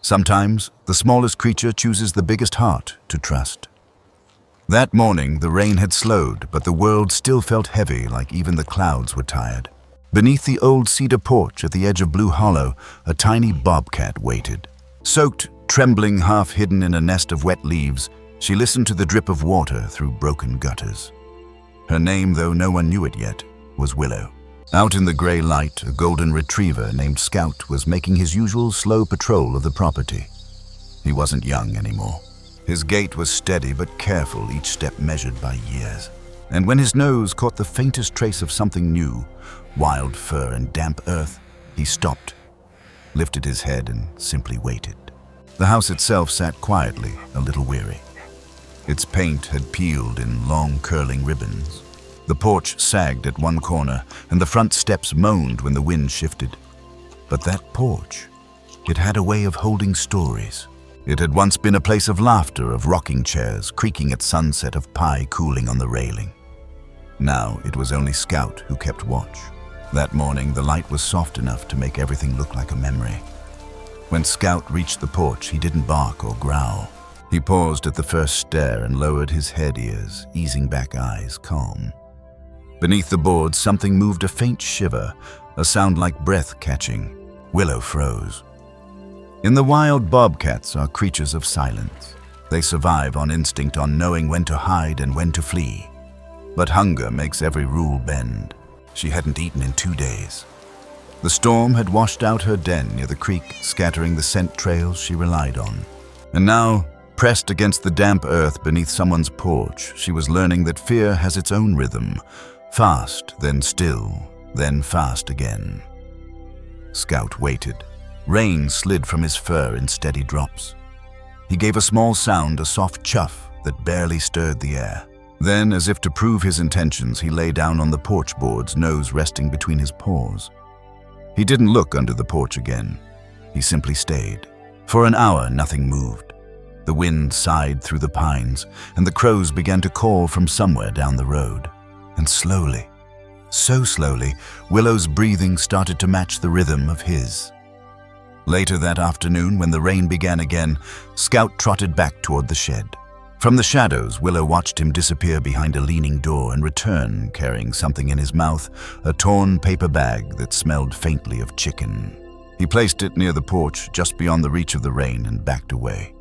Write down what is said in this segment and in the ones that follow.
Sometimes, the smallest creature chooses the biggest heart to trust. That morning, the rain had slowed, but the world still felt heavy, like even the clouds were tired. Beneath the old cedar porch at the edge of Blue Hollow, a tiny bobcat waited. Soaked, trembling, half hidden in a nest of wet leaves, she listened to the drip of water through broken gutters. Her name, though no one knew it yet, was Willow. Out in the gray light, a golden retriever named Scout was making his usual slow patrol of the property. He wasn't young anymore. His gait was steady but careful, each step measured by years. And when his nose caught the faintest trace of something new, wild fur and damp earth, he stopped, lifted his head and simply waited. The house itself sat quietly, a little weary. Its paint had peeled in long curling ribbons. The porch sagged at one corner, and the front steps moaned when the wind shifted. But that porch, it had a way of holding stories. It had once been a place of laughter, of rocking chairs creaking at sunset, of pie cooling on the railing. Now it was only Scout who kept watch. That morning, the light was soft enough to make everything look like a memory. When Scout reached the porch, he didn't bark or growl. He paused at the first stair and lowered his head ears, easing back eyes, calm. Beneath the boards, something moved, a faint shiver, a sound like breath catching. Willow froze. In the wild, bobcats are creatures of silence. They survive on instinct, on knowing when to hide and when to flee. But hunger makes every rule bend. She hadn't eaten in 2 days. The storm had washed out her den near the creek, scattering the scent trails she relied on. And now, pressed against the damp earth beneath someone's porch, she was learning that fear has its own rhythm. Fast, then still, then fast again. Scout waited. Rain slid from his fur in steady drops. He gave a small sound, a soft chuff that barely stirred the air. Then, as if to prove his intentions, he lay down on the porch boards, nose resting between his paws. He didn't look under the porch again. He simply stayed. For an hour, nothing moved. The wind sighed through the pines, and the crows began to call from somewhere down the road. And slowly, so slowly, Willow's breathing started to match the rhythm of his. Later that afternoon, when the rain began again, Scout trotted back toward the shed. From the shadows, Willow watched him disappear behind a leaning door and return, carrying something in his mouth, a torn paper bag that smelled faintly of chicken. He placed it near the porch, just beyond the reach of the rain, and backed away.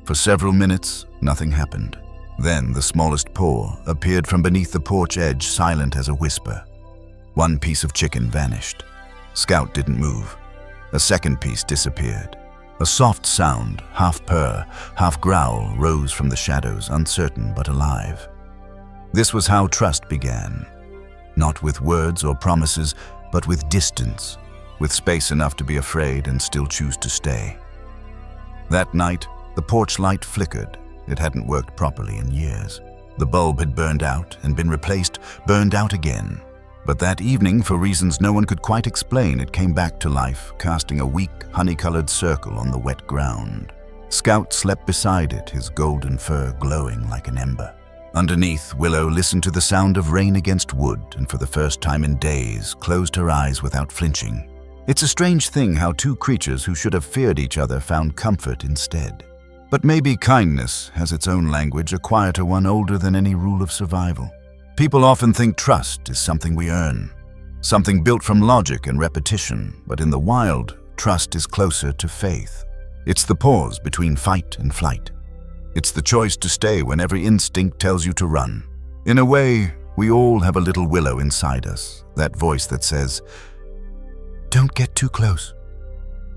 For several minutes, nothing happened. Then the smallest paw appeared from beneath the porch edge, silent as a whisper. One piece of chicken vanished. Scout didn't move. A second piece disappeared. A soft sound, half purr, half growl, rose from the shadows, uncertain but alive. This was how trust began. Not with words or promises, but with distance, with space enough to be afraid and still choose to stay. That night, the porch light flickered. It hadn't worked properly in years. The bulb had burned out and been replaced, burned out again. But that evening, for reasons no one could quite explain, it came back to life, casting a weak, honey-colored circle on the wet ground. Scout slept beside it, his golden fur glowing like an ember. Underneath, Willow listened to the sound of rain against wood, and for the first time in days, closed her eyes without flinching. It's a strange thing how two creatures who should have feared each other found comfort instead. But maybe kindness has its own language, a quieter one, older than any rule of survival. People often think trust is something we earn, something built from logic and repetition, but in the wild, trust is closer to faith. It's the pause between fight and flight. It's the choice to stay when every instinct tells you to run. In a way, we all have a little Willow inside us, that voice that says, "Don't get too close.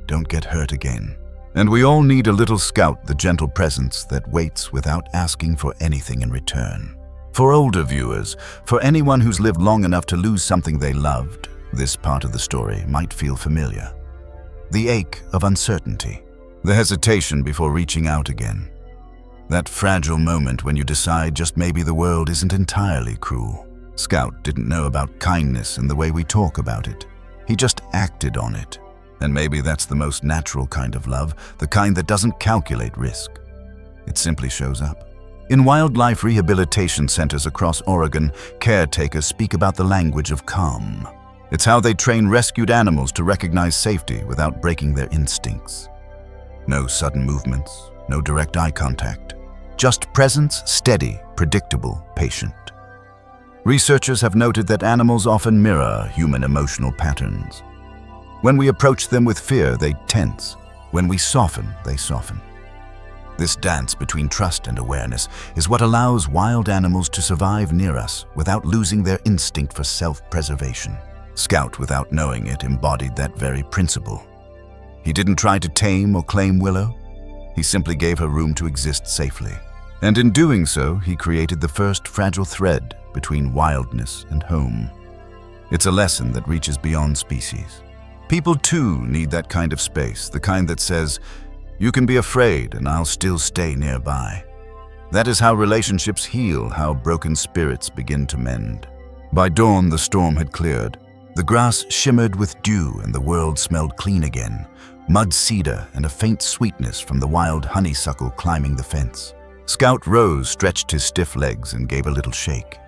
Don't get hurt again." And we all need a little Scout, the gentle presence that waits without asking for anything in return. For older viewers, for anyone who's lived long enough to lose something they loved, this part of the story might feel familiar. The ache of uncertainty, the hesitation before reaching out again. That fragile moment when you decide just maybe the world isn't entirely cruel. Scout didn't know about kindness and the way we talk about it. He just acted on it. And maybe that's the most natural kind of love, the kind that doesn't calculate risk. It simply shows up. In wildlife rehabilitation centers across Oregon, caretakers speak about the language of calm. It's how they train rescued animals to recognize safety without breaking their instincts. No sudden movements, no direct eye contact. Just presence, steady, predictable, patient. Researchers have noted that animals often mirror human emotional patterns. When we approach them with fear, they tense. When we soften, they soften. This dance between trust and awareness is what allows wild animals to survive near us without losing their instinct for self-preservation. Scout, without knowing it, embodied that very principle. He didn't try to tame or claim Willow. He simply gave her room to exist safely. And in doing so, he created the first fragile thread between wildness and home. It's a lesson that reaches beyond species. People too need that kind of space, the kind that says, "You can be afraid and I'll still stay nearby." That is how relationships heal, how broken spirits begin to mend. By dawn, the storm had cleared. The grass shimmered with dew and the world smelled clean again. Mud cedar and a faint sweetness from the wild honeysuckle climbing the fence. Scout rose, stretched his stiff legs, and gave a little shake.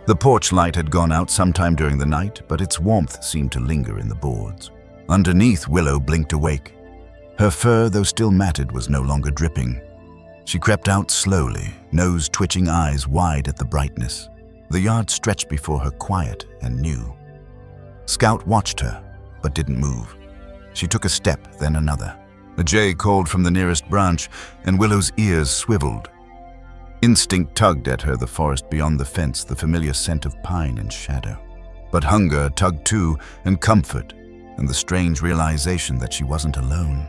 The porch light had gone out sometime during the night, but its warmth seemed to linger in the boards. Underneath, Willow blinked awake. Her fur, though still matted, was no longer dripping. She crept out slowly, nose twitching, eyes wide at the brightness. The yard stretched before her, quiet and new. Scout watched her, but didn't move. She took a step, then another. A jay called from the nearest branch, and Willow's ears swiveled. Instinct tugged at her, the forest beyond the fence, the familiar scent of pine and shadow. But hunger tugged too, and comfort, and the strange realization that she wasn't alone.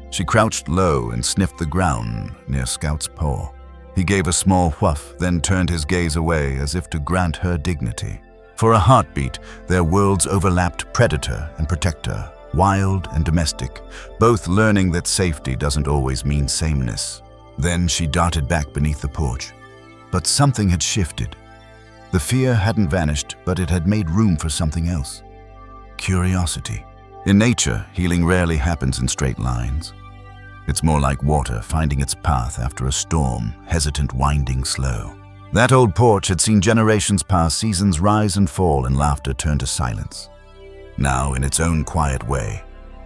She crouched low and sniffed the ground near Scout's paw. He gave a small whuff, then turned his gaze away as if to grant her dignity. For a heartbeat, their worlds overlapped, predator and protector, wild and domestic, both learning that safety doesn't always mean sameness. Then she darted back beneath the porch. But something had shifted. The fear hadn't vanished, but it had made room for something else. Curiosity. In nature, healing rarely happens in straight lines. It's more like water finding its path after a storm, hesitant, winding slow. That old porch had seen generations pass, seasons rise and fall, and laughter turn to silence. Now, in its own quiet way,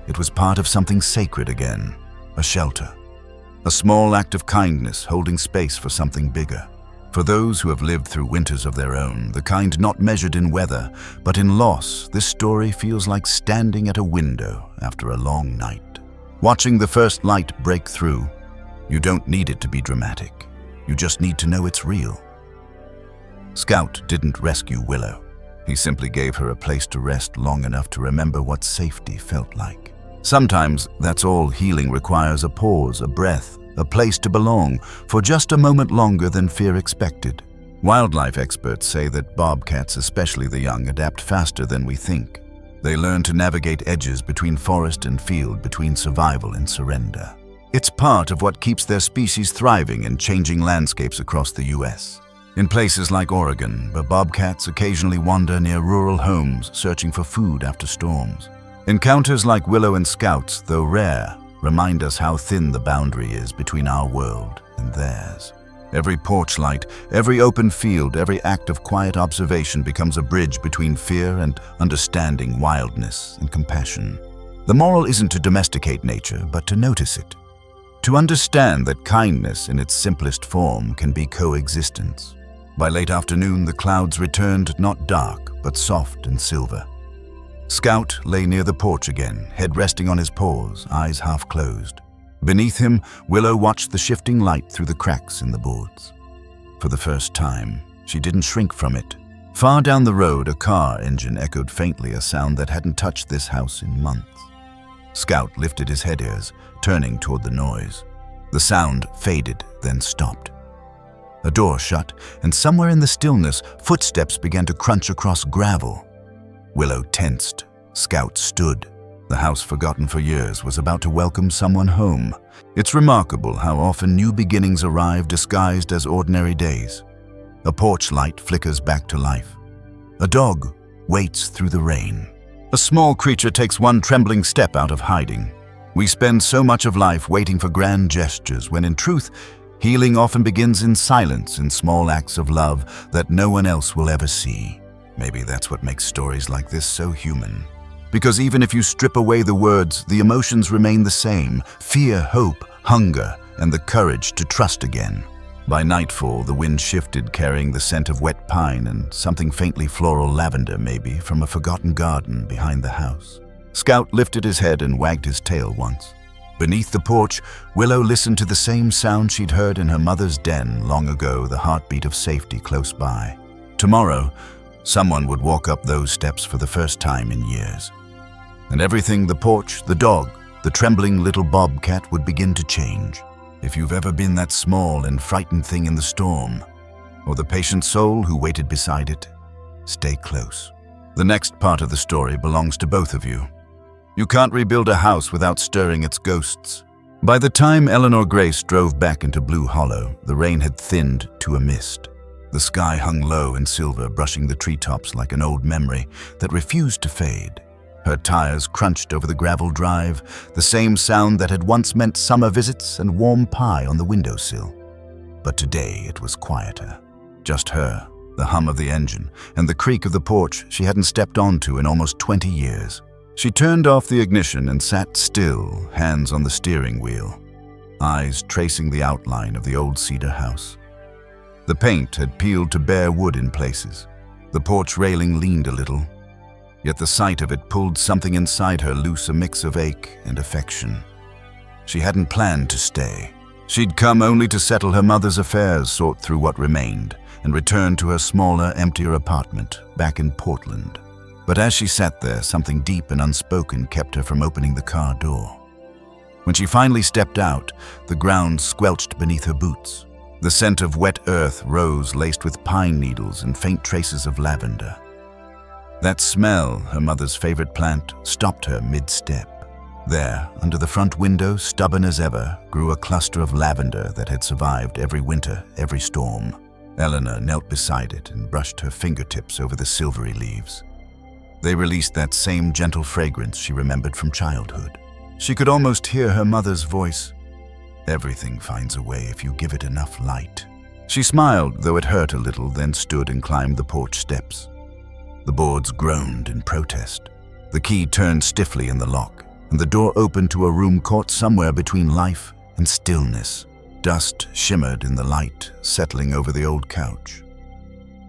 it was part of something sacred again, a shelter. A small act of kindness holding space for something bigger. For those who have lived through winters of their own, the kind not measured in weather, but in loss, this story feels like standing at a window after a long night. Watching the first light break through, you don't need it to be dramatic. You just need to know it's real. Scout didn't rescue Willow. He simply gave her a place to rest long enough to remember what safety felt like. Sometimes that's all healing requires, a pause, a breath, a place to belong for just a moment longer than fear expected. Wildlife experts say that bobcats, especially the young, adapt faster than we think. They learn to navigate edges between forest and field, between survival and surrender. It's part of what keeps their species thriving in changing landscapes across the U.S. In places like Oregon, where bobcats occasionally wander near rural homes searching for food after storms. Encounters like Willow and Scout's, though rare, remind us how thin the boundary is between our world and theirs. Every porch light, every open field, every act of quiet observation becomes a bridge between fear and understanding, wildness and compassion. The moral isn't to domesticate nature, but to notice it. To understand that kindness in its simplest form can be coexistence. By late afternoon, the clouds returned, not dark, but soft and silver. Scout lay near the porch again, head resting on his paws, eyes half closed. Beneath him, Willow watched the shifting light through the cracks in the boards. For the first time, she didn't shrink from it. Far down the road, a car engine echoed faintly, a sound that hadn't touched this house in months. Scout lifted his head ears, turning toward the noise. The sound faded, then stopped. A door shut, and somewhere in the stillness, footsteps began to crunch across gravel. Willow tensed. Scout stood. The house, forgotten for years, was about to welcome someone home. It's remarkable how often new beginnings arrive disguised as ordinary days. A porch light flickers back to life. A dog waits through the rain. A small creature takes one trembling step out of hiding. We spend so much of life waiting for grand gestures, when in truth, healing often begins in silence, in small acts of love that no one else will ever see. Maybe that's what makes stories like this so human. Because even if you strip away the words, the emotions remain the same: fear, hope, hunger, and the courage to trust again. By nightfall, the wind shifted, carrying the scent of wet pine and something faintly floral, lavender maybe, from a forgotten garden behind the house. Scout lifted his head and wagged his tail once. Beneath the porch, Willow listened to the same sound she'd heard in her mother's den long ago, the heartbeat of safety close by. Tomorrow, someone would walk up those steps for the first time in years. And everything, the porch, the dog, the trembling little bobcat, would begin to change. If you've ever been that small and frightened thing in the storm, or the patient soul who waited beside it, stay close. The next part of the story belongs to both of you. You can't rebuild a house without stirring its ghosts. By the time Eleanor Grace drove back into Blue Hollow, the rain had thinned to a mist. The sky hung low in silver, brushing the treetops like an old memory that refused to fade. Her tires crunched over the gravel drive, the same sound that had once meant summer visits and warm pie on the windowsill. But today it was quieter. Just her, the hum of the engine, and the creak of the porch she hadn't stepped onto in almost 20 years. She turned off the ignition and sat still, hands on the steering wheel, eyes tracing the outline of the old cedar house. The paint had peeled to bare wood in places. The porch railing leaned a little, yet the sight of it pulled something inside her loose, a mix of ache and affection. She hadn't planned to stay. She'd come only to settle her mother's affairs, sort through what remained, and return to her smaller, emptier apartment back in Portland. But as she sat there, something deep and unspoken kept her from opening the car door. When she finally stepped out, the ground squelched beneath her boots. The scent of wet earth rose, laced with pine needles and faint traces of lavender. That smell, her mother's favorite plant, stopped her mid-step. There, under the front window, stubborn as ever, grew a cluster of lavender that had survived every winter, every storm. Eleanor knelt beside it and brushed her fingertips over the silvery leaves. They released that same gentle fragrance she remembered from childhood. She could almost hear her mother's voice. Everything finds a way if you give it enough light. She smiled, though it hurt a little, then stood and climbed the porch steps. The boards groaned in protest. The key turned stiffly in the lock, and the door opened to a room caught somewhere between life and stillness. Dust shimmered in the light, settling over the old couch.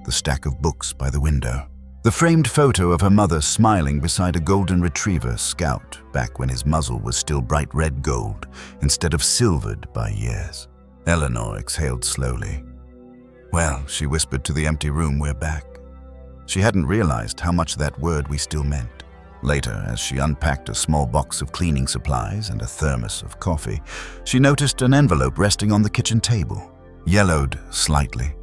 The stack of books by the window. The framed photo of her mother smiling beside a golden retriever, Scout, back when his muzzle was still bright red gold instead of silvered by years. Eleanor exhaled slowly. Well, she whispered to the empty room, we're back. She hadn't realized how much that word "we" still meant. Later, as she unpacked a small box of cleaning supplies and a thermos of coffee, she noticed an envelope resting on the kitchen table, yellowed slightly.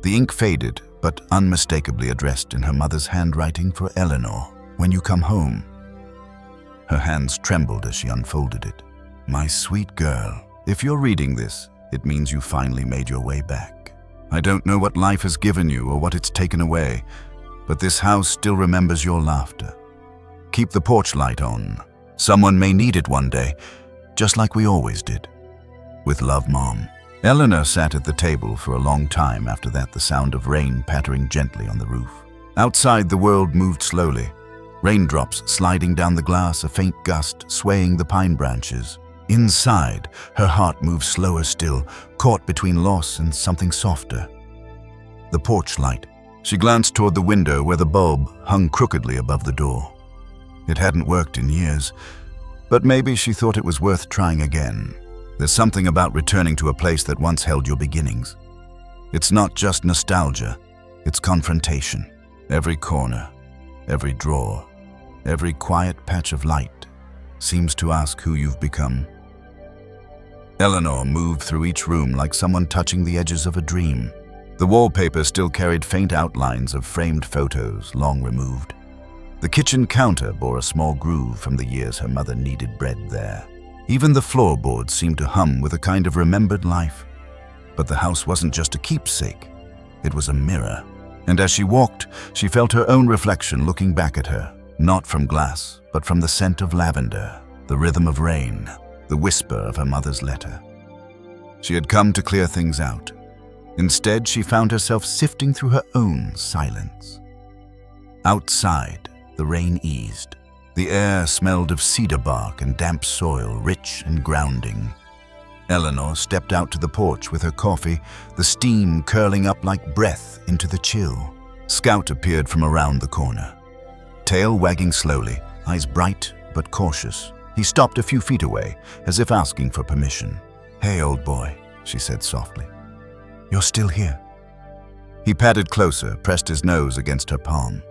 The ink faded, but unmistakably addressed in her mother's handwriting for Eleanor, when you come home. Her hands trembled as she unfolded it. My sweet girl, if you're reading this, it means you finally made your way back. I don't know what life has given you or what it's taken away, but this house still remembers your laughter. Keep the porch light on. Someone may need it one day, just like we always did. With love, Mom. Eleanor sat at the table for a long time after that, the sound of rain pattering gently on the roof. Outside, the world moved slowly. Raindrops sliding down the glass, a faint gust swaying the pine branches. Inside, her heart moved slower still, caught between loss and something softer. The porch light. She glanced toward the window where the bulb hung crookedly above the door. It hadn't worked in years, but maybe she thought it was worth trying again. There's something about returning to a place that once held your beginnings. It's not just nostalgia, it's confrontation. Every corner, every drawer, every quiet patch of light seems to ask who you've become. Eleanor moved through each room like someone touching the edges of a dream. The wallpaper still carried faint outlines of framed photos, long removed. The kitchen counter bore a small groove from the years her mother kneaded bread there. Even the floorboards seemed to hum with a kind of remembered life. But the house wasn't just a keepsake, it was a mirror. And as she walked, she felt her own reflection looking back at her, not from glass, but from the scent of lavender, the rhythm of rain, the whisper of her mother's letter. She had come to clear things out. Instead, she found herself sifting through her own silence. Outside, the rain eased. The air smelled of cedar bark and damp soil, rich and grounding. Eleanor stepped out to the porch with her coffee, the steam curling up like breath into the chill. Scout appeared from around the corner. Tail wagging slowly, eyes bright but cautious. He stopped a few feet away, as if asking for permission. "Hey, old boy," she said softly. "You're still here." He padded closer, pressed his nose against her palm.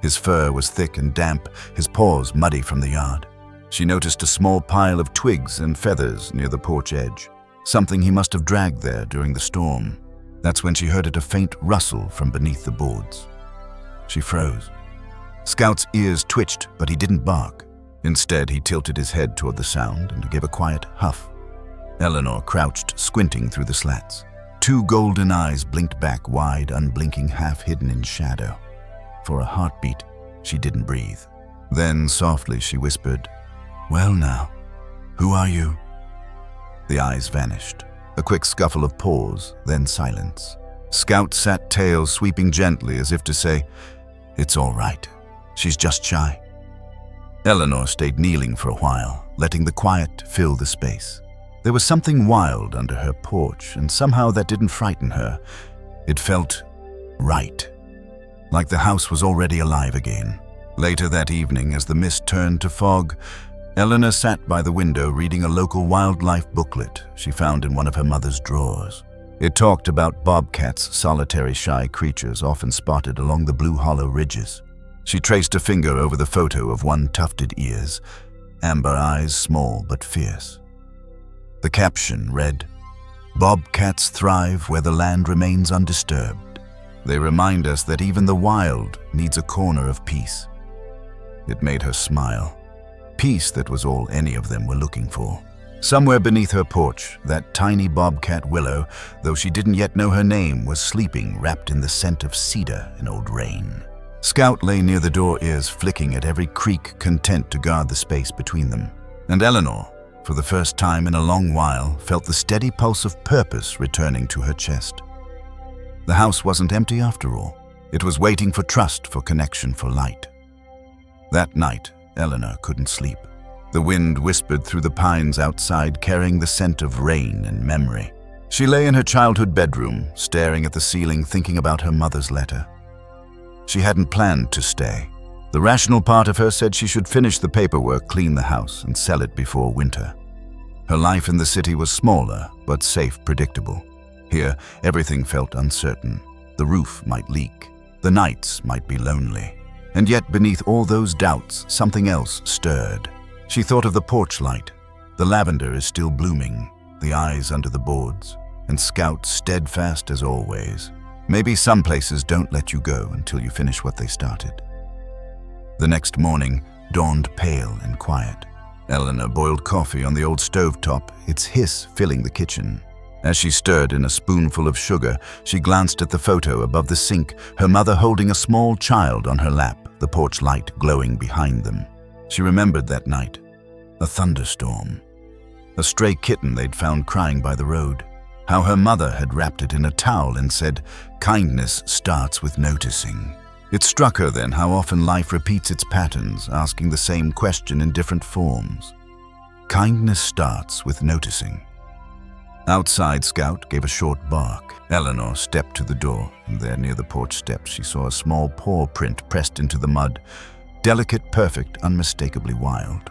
His fur was thick and damp, his paws muddy from the yard. She noticed a small pile of twigs and feathers near the porch edge, something he must have dragged there during the storm. That's when she heard a faint rustle from beneath the boards. She froze. Scout's ears twitched, but he didn't bark. Instead, he tilted his head toward the sound and gave a quiet huff. Eleanor crouched, squinting through the slats. Two golden eyes blinked back wide, unblinking, half hidden in shadow. For a heartbeat, she didn't breathe. Then, softly, she whispered, "Well now, who are you?" The eyes vanished. A quick scuffle of paws, then silence. Scout sat tail sweeping gently as if to say, "It's all right. She's just shy." Eleanor stayed kneeling for a while, letting the quiet fill the space. There was something wild under her porch, and somehow that didn't frighten her. It felt right, like the house was already alive again. Later that evening, as the mist turned to fog, Eleanor sat by the window reading a local wildlife booklet she found in one of her mother's drawers. It talked about bobcats, solitary shy creatures often spotted along the Blue Hollow ridges. She traced a finger over the photo of one tufted ears, amber eyes small but fierce. The caption read, "Bobcats thrive where the land remains undisturbed. They remind us that even the wild needs a corner of peace." It made her smile. Peace that was all any of them were looking for. Somewhere beneath her porch, that tiny bobcat Willow, though she didn't yet know her name, was sleeping, wrapped in the scent of cedar and old rain. Scout lay near the door, ears flicking at every creak, content to guard the space between them. And Eleanor, for the first time in a long while, felt the steady pulse of purpose returning to her chest. The house wasn't empty after all. It was waiting for trust, for connection, for light. That night, Eleanor couldn't sleep. The wind whispered through the pines outside, carrying the scent of rain and memory. She lay in her childhood bedroom, staring at the ceiling, thinking about her mother's letter. She hadn't planned to stay. The rational part of her said she should finish the paperwork, clean the house, and sell it before winter. Her life in the city was smaller, but safe, predictable. Here, everything felt uncertain. The roof might leak. The nights might be lonely. And yet, beneath all those doubts, something else stirred. She thought of the porch light. The lavender is still blooming, the eyes under the boards, and Scout steadfast as always. Maybe some places don't let you go until you finish what they started. The next morning dawned pale and quiet. Eleanor boiled coffee on the old stovetop, its hiss filling the kitchen. As she stirred in a spoonful of sugar, she glanced at the photo above the sink, her mother holding a small child on her lap, the porch light glowing behind them. She remembered that night, a thunderstorm, a stray kitten they'd found crying by the road, how her mother had wrapped it in a towel and said, "Kindness starts with noticing." It struck her then how often life repeats its patterns, asking the same question in different forms. Kindness starts with noticing. Outside, Scout gave a short bark. Eleanor stepped to the door, and there near the porch steps she saw a small paw print pressed into the mud, delicate, perfect, unmistakably wild.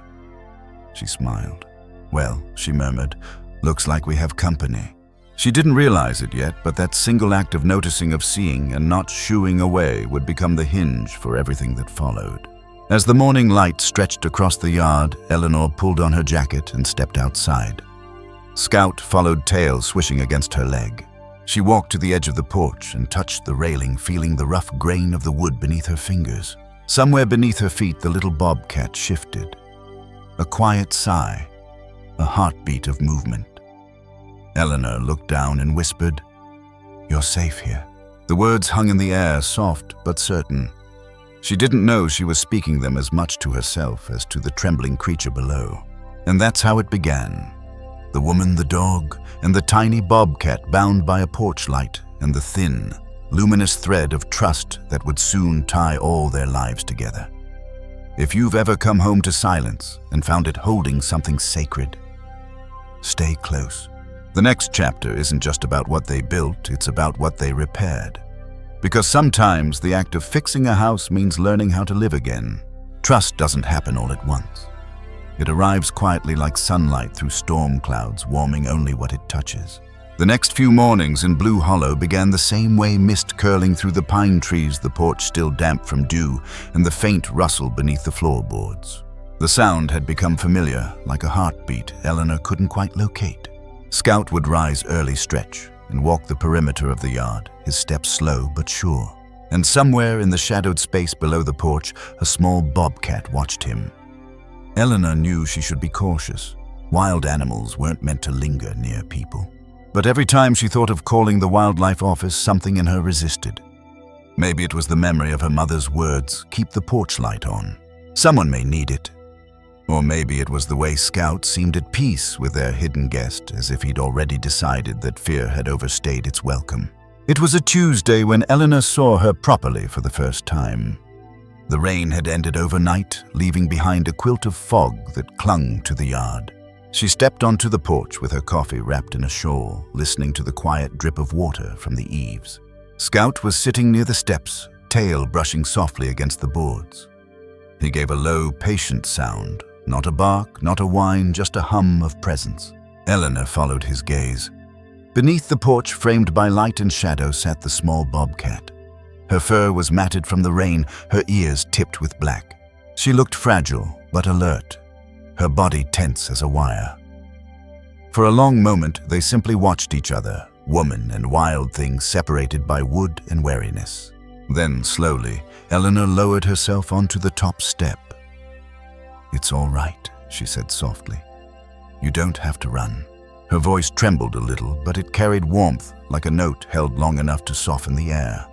She smiled. "Well," she murmured, "looks like we have company." She didn't realize it yet, but that single act of noticing, of seeing, and not shooing away would become the hinge for everything that followed. As the morning light stretched across the yard, Eleanor pulled on her jacket and stepped outside. Scout followed, tail swishing against her leg. She walked to the edge of the porch and touched the railing, feeling the rough grain of the wood beneath her fingers. Somewhere beneath her feet, the little bobcat shifted. A quiet sigh, a heartbeat of movement. Eleanor looked down and whispered, "You're safe here." The words hung in the air, soft but certain. She didn't know she was speaking them as much to herself as to the trembling creature below. And that's how it began. The woman, the dog, and the tiny bobcat bound by a porch light and the thin, luminous thread of trust that would soon tie all their lives together. If you've ever come home to silence and found it holding something sacred, stay close. The next chapter isn't just about what they built, it's about what they repaired. Because sometimes the act of fixing a house means learning how to live again. Trust doesn't happen all at once. It arrives quietly like sunlight through storm clouds, warming only what it touches. The next few mornings in Blue Hollow began the same way, mist curling through the pine trees, the porch still damp from dew, and the faint rustle beneath the floorboards. The sound had become familiar, like a heartbeat Eleanor couldn't quite locate. Scout would rise early stretch and walk the perimeter of the yard, his steps slow but sure. And somewhere in the shadowed space below the porch, a small bobcat watched him. Eleanor knew she should be cautious. Wild animals weren't meant to linger near people. But every time she thought of calling the wildlife office, something in her resisted. Maybe it was the memory of her mother's words, "Keep the porch light on. Someone may need it." Or maybe it was the way Scout seemed at peace with their hidden guest, as if he'd already decided that fear had overstayed its welcome. It was a Tuesday when Eleanor saw her properly for the first time. The rain had ended overnight, leaving behind a quilt of fog that clung to the yard. She stepped onto the porch with her coffee wrapped in a shawl, listening to the quiet drip of water from the eaves. Scout was sitting near the steps, tail brushing softly against the boards. He gave a low, patient sound, not a bark, not a whine, just a hum of presence. Eleanor followed his gaze. Beneath the porch, framed by light and shadow, sat the small bobcat. Her fur was matted from the rain, her ears tipped with black. She looked fragile, but alert, her body tense as a wire. For a long moment, they simply watched each other, woman and wild thing separated by wood and wariness. Then, slowly, Eleanor lowered herself onto the top step. "It's all right," she said softly. "You don't have to run." Her voice trembled a little, but it carried warmth, like a note held long enough to soften the air.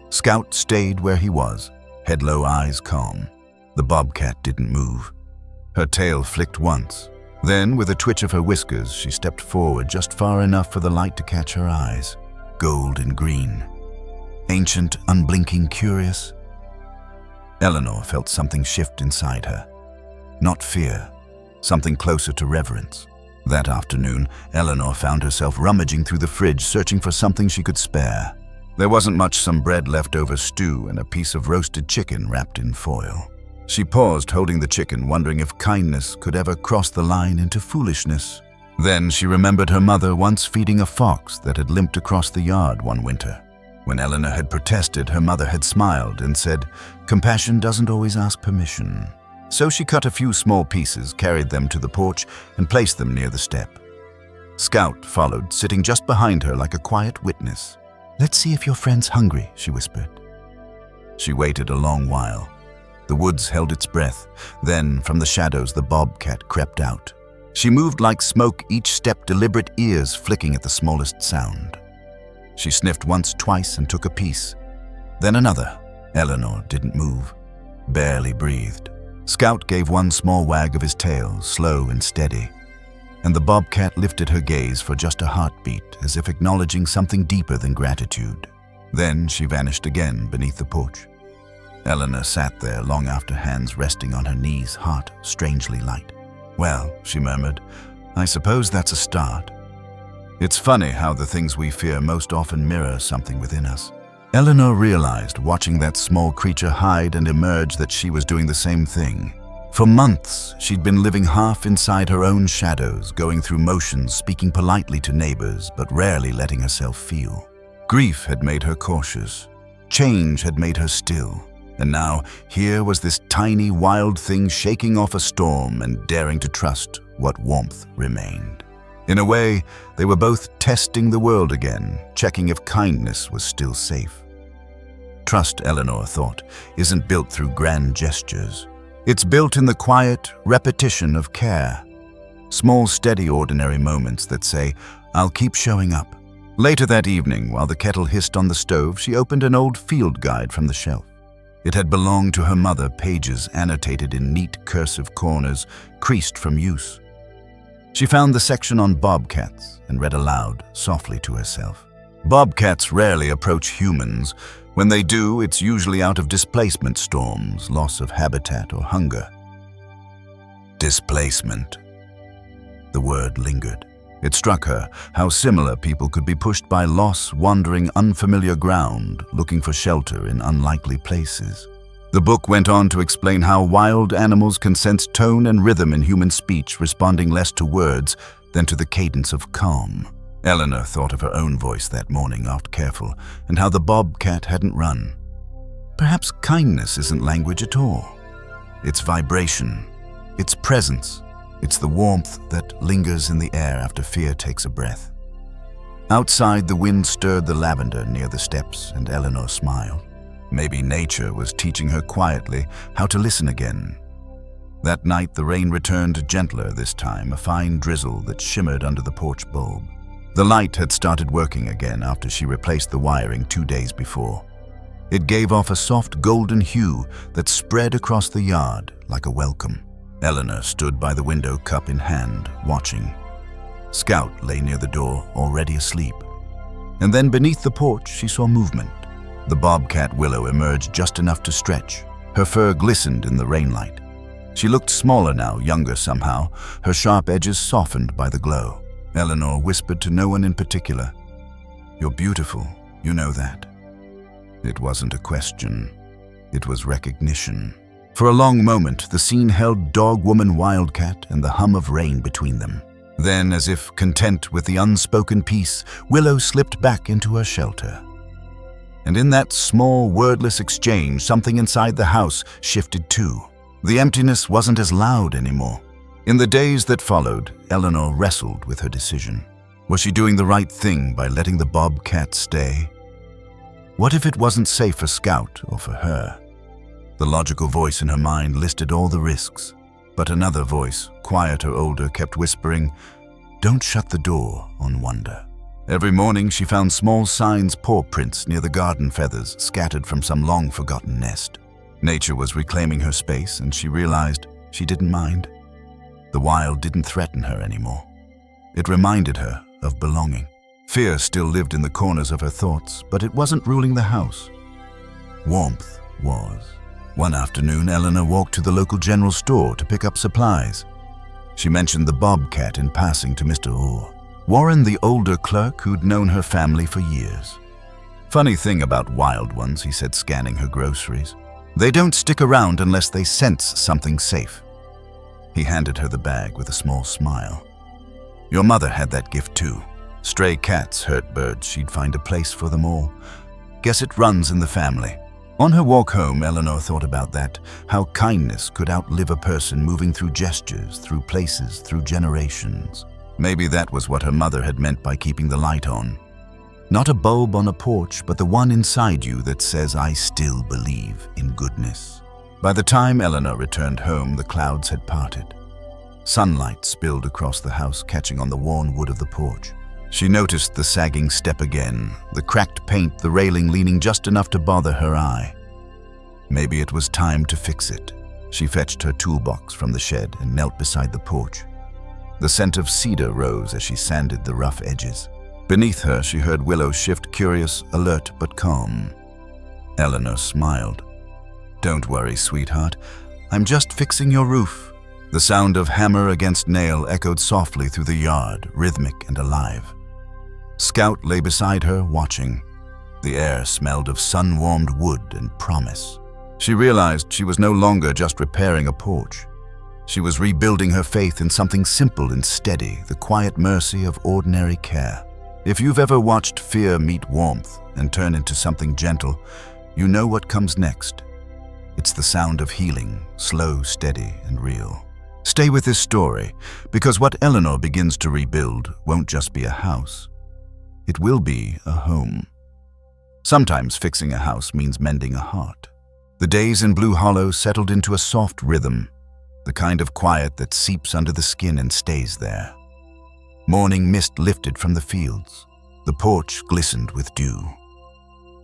Scout stayed where he was, head low, eyes calm. The bobcat didn't move. Her tail flicked once. Then, with a twitch of her whiskers, she stepped forward just far enough for the light to catch her eyes. Gold and green. Ancient, unblinking, curious. Eleanor felt something shift inside her. Not fear, something closer to reverence. That afternoon, Eleanor found herself rummaging through the fridge, searching for something she could spare. There wasn't much, some bread left over stew and a piece of roasted chicken wrapped in foil. She paused, holding the chicken, wondering if kindness could ever cross the line into foolishness. Then she remembered her mother once feeding a fox that had limped across the yard one winter. When Eleanor had protested, her mother had smiled and said, "Compassion doesn't always ask permission." So she cut a few small pieces, carried them to the porch, and placed them near the step. Scout followed, sitting just behind her like a quiet witness. "Let's see if your friend's hungry," she whispered. She waited a long while. The woods held its breath. Then, from the shadows, the bobcat crept out. She moved like smoke, each step deliberate, ears flicking at the smallest sound. She sniffed once, twice, and took a piece. Then another. Eleanor didn't move, barely breathed. Scout gave one small wag of his tail, slow and steady. And the bobcat lifted her gaze for just a heartbeat, as if acknowledging something deeper than gratitude. Then she vanished again beneath the porch. Eleanor sat there long after, hands resting on her knees, heart strangely light. "Well," she murmured, "I suppose that's a start." It's funny how the things we fear most often mirror something within us. Eleanor realized, watching that small creature hide and emerge, that she was doing the same thing. For months, she'd been living half inside her own shadows, going through motions, speaking politely to neighbors, but rarely letting herself feel. Grief had made her cautious. Change had made her still. And now, here was this tiny, wild thing shaking off a storm and daring to trust what warmth remained. In a way, they were both testing the world again, checking if kindness was still safe. Trust, Eleanor thought, isn't built through grand gestures. It's built in the quiet repetition of care. Small, steady, ordinary moments that say, "I'll keep showing up." Later that evening, while the kettle hissed on the stove, she opened an old field guide from the shelf. It had belonged to her mother, pages annotated in neat cursive corners, creased from use. She found the section on bobcats and read aloud, softly to herself. Bobcats rarely approach humans. When they do, it's usually out of displacement storms, loss of habitat, or hunger. Displacement. The word lingered. It struck her how similar people could be pushed by loss, wandering unfamiliar ground, looking for shelter in unlikely places. The book went on to explain how wild animals can sense tone and rhythm in human speech, responding less to words than to the cadence of calm. Eleanor thought of her own voice that morning, after careful, and how the bobcat hadn't run. Perhaps kindness isn't language at all. It's vibration. It's presence. It's the warmth that lingers in the air after fear takes a breath. Outside, the wind stirred the lavender near the steps, and Eleanor smiled. Maybe nature was teaching her quietly how to listen again. That night, the rain returned gentler this time, a fine drizzle that shimmered under the porch bulb. The light had started working again after she replaced the wiring 2 days before. It gave off a soft golden hue that spread across the yard like a welcome. Eleanor stood by the window, cup in hand, watching. Scout lay near the door, already asleep. And then beneath the porch, she saw movement. The bobcat willow emerged just enough to stretch. Her fur glistened in the rainlight. She looked smaller now, younger somehow, her sharp edges softened by the glow. Eleanor whispered to no one in particular, "You're beautiful, you know that." It wasn't a question. It was recognition. For a long moment, the scene held dog, woman, wildcat, and the hum of rain between them. Then, as if content with the unspoken peace, Willow slipped back into her shelter. And in that small, wordless exchange, something inside the house shifted too. The emptiness wasn't as loud anymore. In the days that followed, Eleanor wrestled with her decision. Was she doing the right thing by letting the bobcat stay? What if it wasn't safe for Scout or for her? The logical voice in her mind listed all the risks, but another voice, quieter, older, kept whispering, "Don't shut the door on wonder." Every morning she found small signs, paw prints near the garden feathers scattered from some long-forgotten nest. Nature was reclaiming her space, and she realized she didn't mind. The wild didn't threaten her anymore. It reminded her of belonging. Fear still lived in the corners of her thoughts, but it wasn't ruling the house. Warmth was. One afternoon, Eleanor walked to the local general store to pick up supplies. She mentioned the bobcat in passing to Mr. Orr, Warren, the older clerk who'd known her family for years. "Funny thing about wild ones," he said, scanning her groceries. "They don't stick around unless they sense something safe." He handed her the bag with a small smile. "Your mother had that gift too. Stray cats, hurt birds, she'd find a place for them all. Guess it runs in the family." On her walk home, Eleanor thought about that, how kindness could outlive a person, moving through gestures, through places, through generations. Maybe that was what her mother had meant by keeping the light on. Not a bulb on a porch, but the one inside you that says, "I still believe in goodness." By the time Eleanor returned home, the clouds had parted. Sunlight spilled across the house, catching on the worn wood of the porch. She noticed the sagging step again, the cracked paint, the railing leaning just enough to bother her eye. Maybe it was time to fix it. She fetched her toolbox from the shed and knelt beside the porch. The scent of cedar rose as she sanded the rough edges. Beneath her, she heard Willow shift, curious, alert, but calm. Eleanor smiled. "Don't worry, sweetheart. I'm just fixing your roof." The sound of hammer against nail echoed softly through the yard, rhythmic and alive. Scout lay beside her, watching. The air smelled of sun-warmed wood and promise. She realized she was no longer just repairing a porch. She was rebuilding her faith in something simple and steady, the quiet mercy of ordinary care. If you've ever watched fear meet warmth and turn into something gentle, you know what comes next. It's the sound of healing, slow, steady, and real. Stay with this story, because what Eleanor begins to rebuild won't just be a house. It will be a home. Sometimes fixing a house means mending a heart. The days in Blue Hollow settled into a soft rhythm, the kind of quiet that seeps under the skin and stays there. Morning mist lifted from the fields. The porch glistened with dew.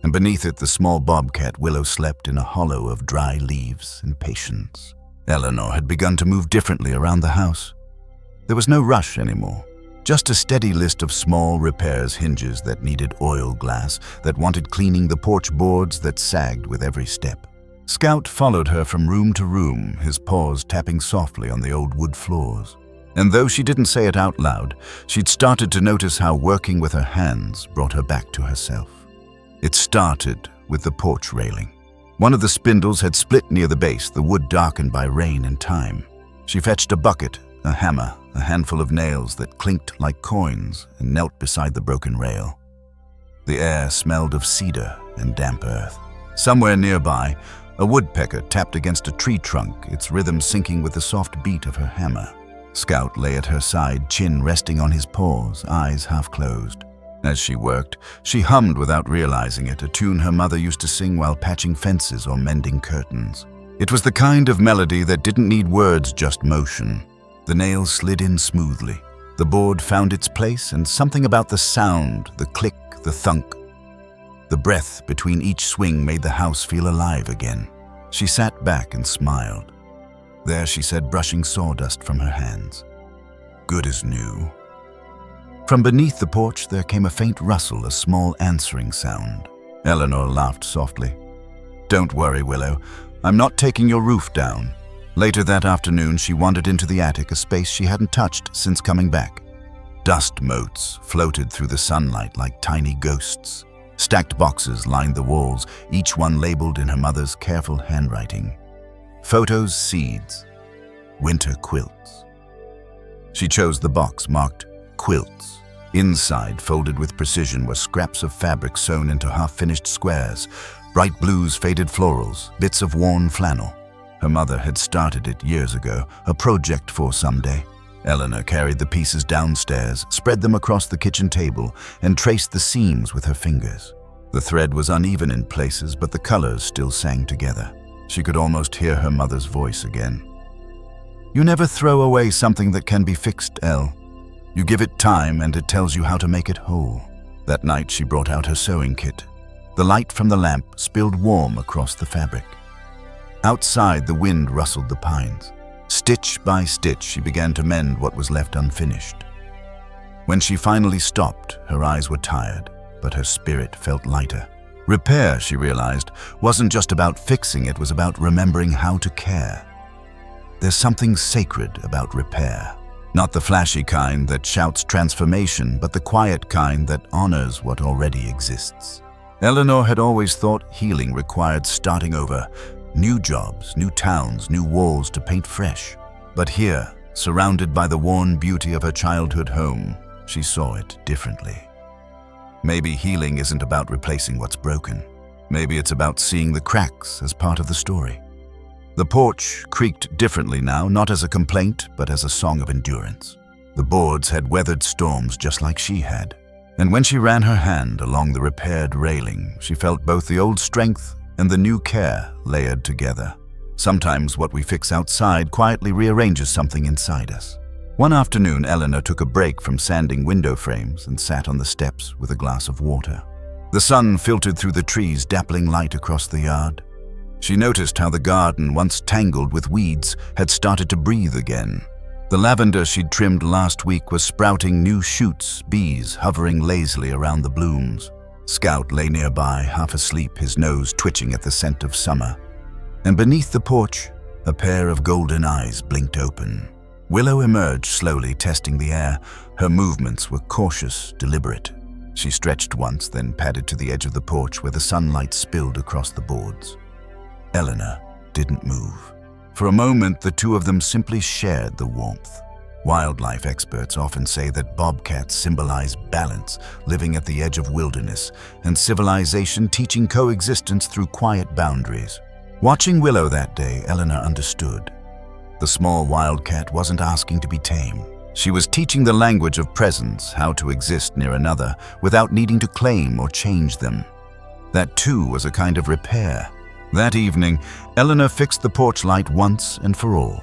And beneath it, the small bobcat Willow slept in a hollow of dry leaves and patience. Eleanor had begun to move differently around the house. There was no rush anymore, Just a steady list of small repairs, hinges that needed oil glass, that wanted cleaning, the porch boards that sagged with every step. Scout followed her from room to room, his paws tapping softly on the old wood floors. And though she didn't say it out loud, she'd started to notice how working with her hands brought her back to herself. It started with the porch railing. One of the spindles had split near the base, the wood darkened by rain and time. She fetched a bucket, a hammer, a handful of nails that clinked like coins, and knelt beside the broken rail. The air smelled of cedar and damp earth. Somewhere nearby, a woodpecker tapped against a tree trunk, its rhythm syncing with the soft beat of her hammer. Scout lay at her side, chin resting on his paws, eyes half closed. As she worked, she hummed without realizing it, a tune her mother used to sing while patching fences or mending curtains. It was the kind of melody that didn't need words, just motion. The nails slid in smoothly. The board found its place, and something about the sound, the click, the thunk, the breath between each swing made the house feel alive again. She sat back and smiled. There, she said, brushing sawdust from her hands. Good as new. From beneath the porch, there came a faint rustle, a small answering sound. Eleanor laughed softly. Don't worry, Willow. I'm not taking your roof down. Later that afternoon, she wandered into the attic, a space she hadn't touched since coming back. Dust motes floated through the sunlight like tiny ghosts. Stacked boxes lined the walls, each one labeled in her mother's careful handwriting. Photos, seeds, winter quilts. She chose the box marked quilts. Inside, folded with precision, were scraps of fabric sewn into half-finished squares, bright blues, faded florals, bits of worn flannel. Her mother had started it years ago, a project for someday. Eleanor carried the pieces downstairs, spread them across the kitchen table, and traced the seams with her fingers. The thread was uneven in places, but the colors still sang together. She could almost hear her mother's voice again. You never throw away something that can be fixed, Elle. You give it time, and it tells you how to make it whole. That night, she brought out her sewing kit. The light from the lamp spilled warm across the fabric. Outside, the wind rustled the pines. Stitch by stitch, she began to mend what was left unfinished. When she finally stopped, her eyes were tired, but her spirit felt lighter. Repair, she realized, wasn't just about fixing, it was about remembering how to care. There's something sacred about repair. Not the flashy kind that shouts transformation, but the quiet kind that honors what already exists. Eleanor had always thought healing required starting over, new jobs, new towns, new walls to paint fresh. But here, surrounded by the worn beauty of her childhood home, she saw it differently. Maybe healing isn't about replacing what's broken. Maybe it's about seeing the cracks as part of the story. The porch creaked differently now, not as a complaint, but as a song of endurance. The boards had weathered storms just like she had. And when she ran her hand along the repaired railing, she felt both the old strength and the new care layered together. Sometimes what we fix outside quietly rearranges something inside us. One afternoon, Eleanor took a break from sanding window frames and sat on the steps with a glass of water. The sun filtered through the trees, dappling light across the yard. She noticed how the garden, once tangled with weeds, had started to breathe again. The lavender she'd trimmed last week was sprouting new shoots, bees hovering lazily around the blooms. Scout lay nearby, half asleep, his nose twitching at the scent of summer. And beneath the porch, a pair of golden eyes blinked open. Willow emerged slowly, testing the air. Her movements were cautious, deliberate. She stretched once, then padded to the edge of the porch where the sunlight spilled across the boards. Eleanor didn't move. For a moment, the two of them simply shared the warmth. Wildlife experts often say that bobcats symbolize balance, living at the edge of wilderness, and civilization teaching coexistence through quiet boundaries. Watching Willow that day, Eleanor understood. The small wildcat wasn't asking to be tamed. She was teaching the language of presence, how to exist near another without needing to claim or change them. That too was a kind of repair. That evening, Eleanor fixed the porch light once and for all.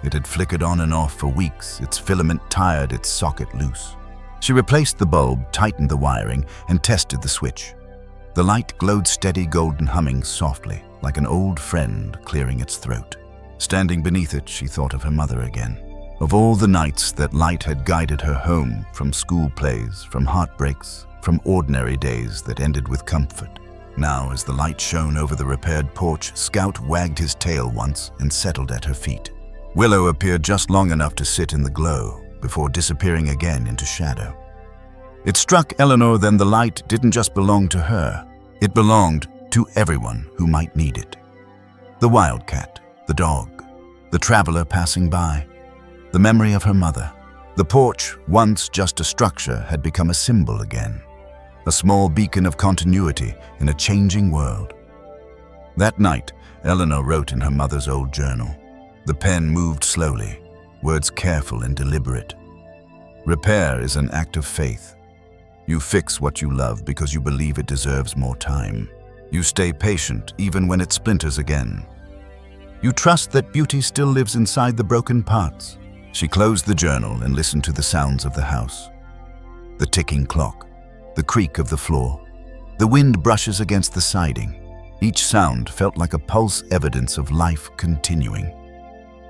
It had flickered on and off for weeks, its filament tired, its socket loose. She replaced the bulb, tightened the wiring, and tested the switch. The light glowed steady, golden, humming softly, like an old friend clearing its throat. Standing beneath it, she thought of her mother again. Of all the nights that light had guided her home, from school plays, from heartbreaks, from ordinary days that ended with comfort. Now, as the light shone over the repaired porch, Scout wagged his tail once and settled at her feet. Willow appeared just long enough to sit in the glow, before disappearing again into shadow. It struck Eleanor then the light didn't just belong to her. It belonged to everyone who might need it. The wildcat, the dog, the traveler passing by, the memory of her mother. The porch, once just a structure, had become a symbol again. A small beacon of continuity in a changing world. That night, Eleanor wrote in her mother's old journal. The pen moved slowly, words careful and deliberate. Repair is an act of faith. You fix what you love because you believe it deserves more time. You stay patient even when it splinters again. You trust that beauty still lives inside the broken parts. She closed the journal and listened to the sounds of the house. The ticking clock, the creak of the floor, the wind brushes against the siding. Each sound felt like a pulse, evidence of life continuing.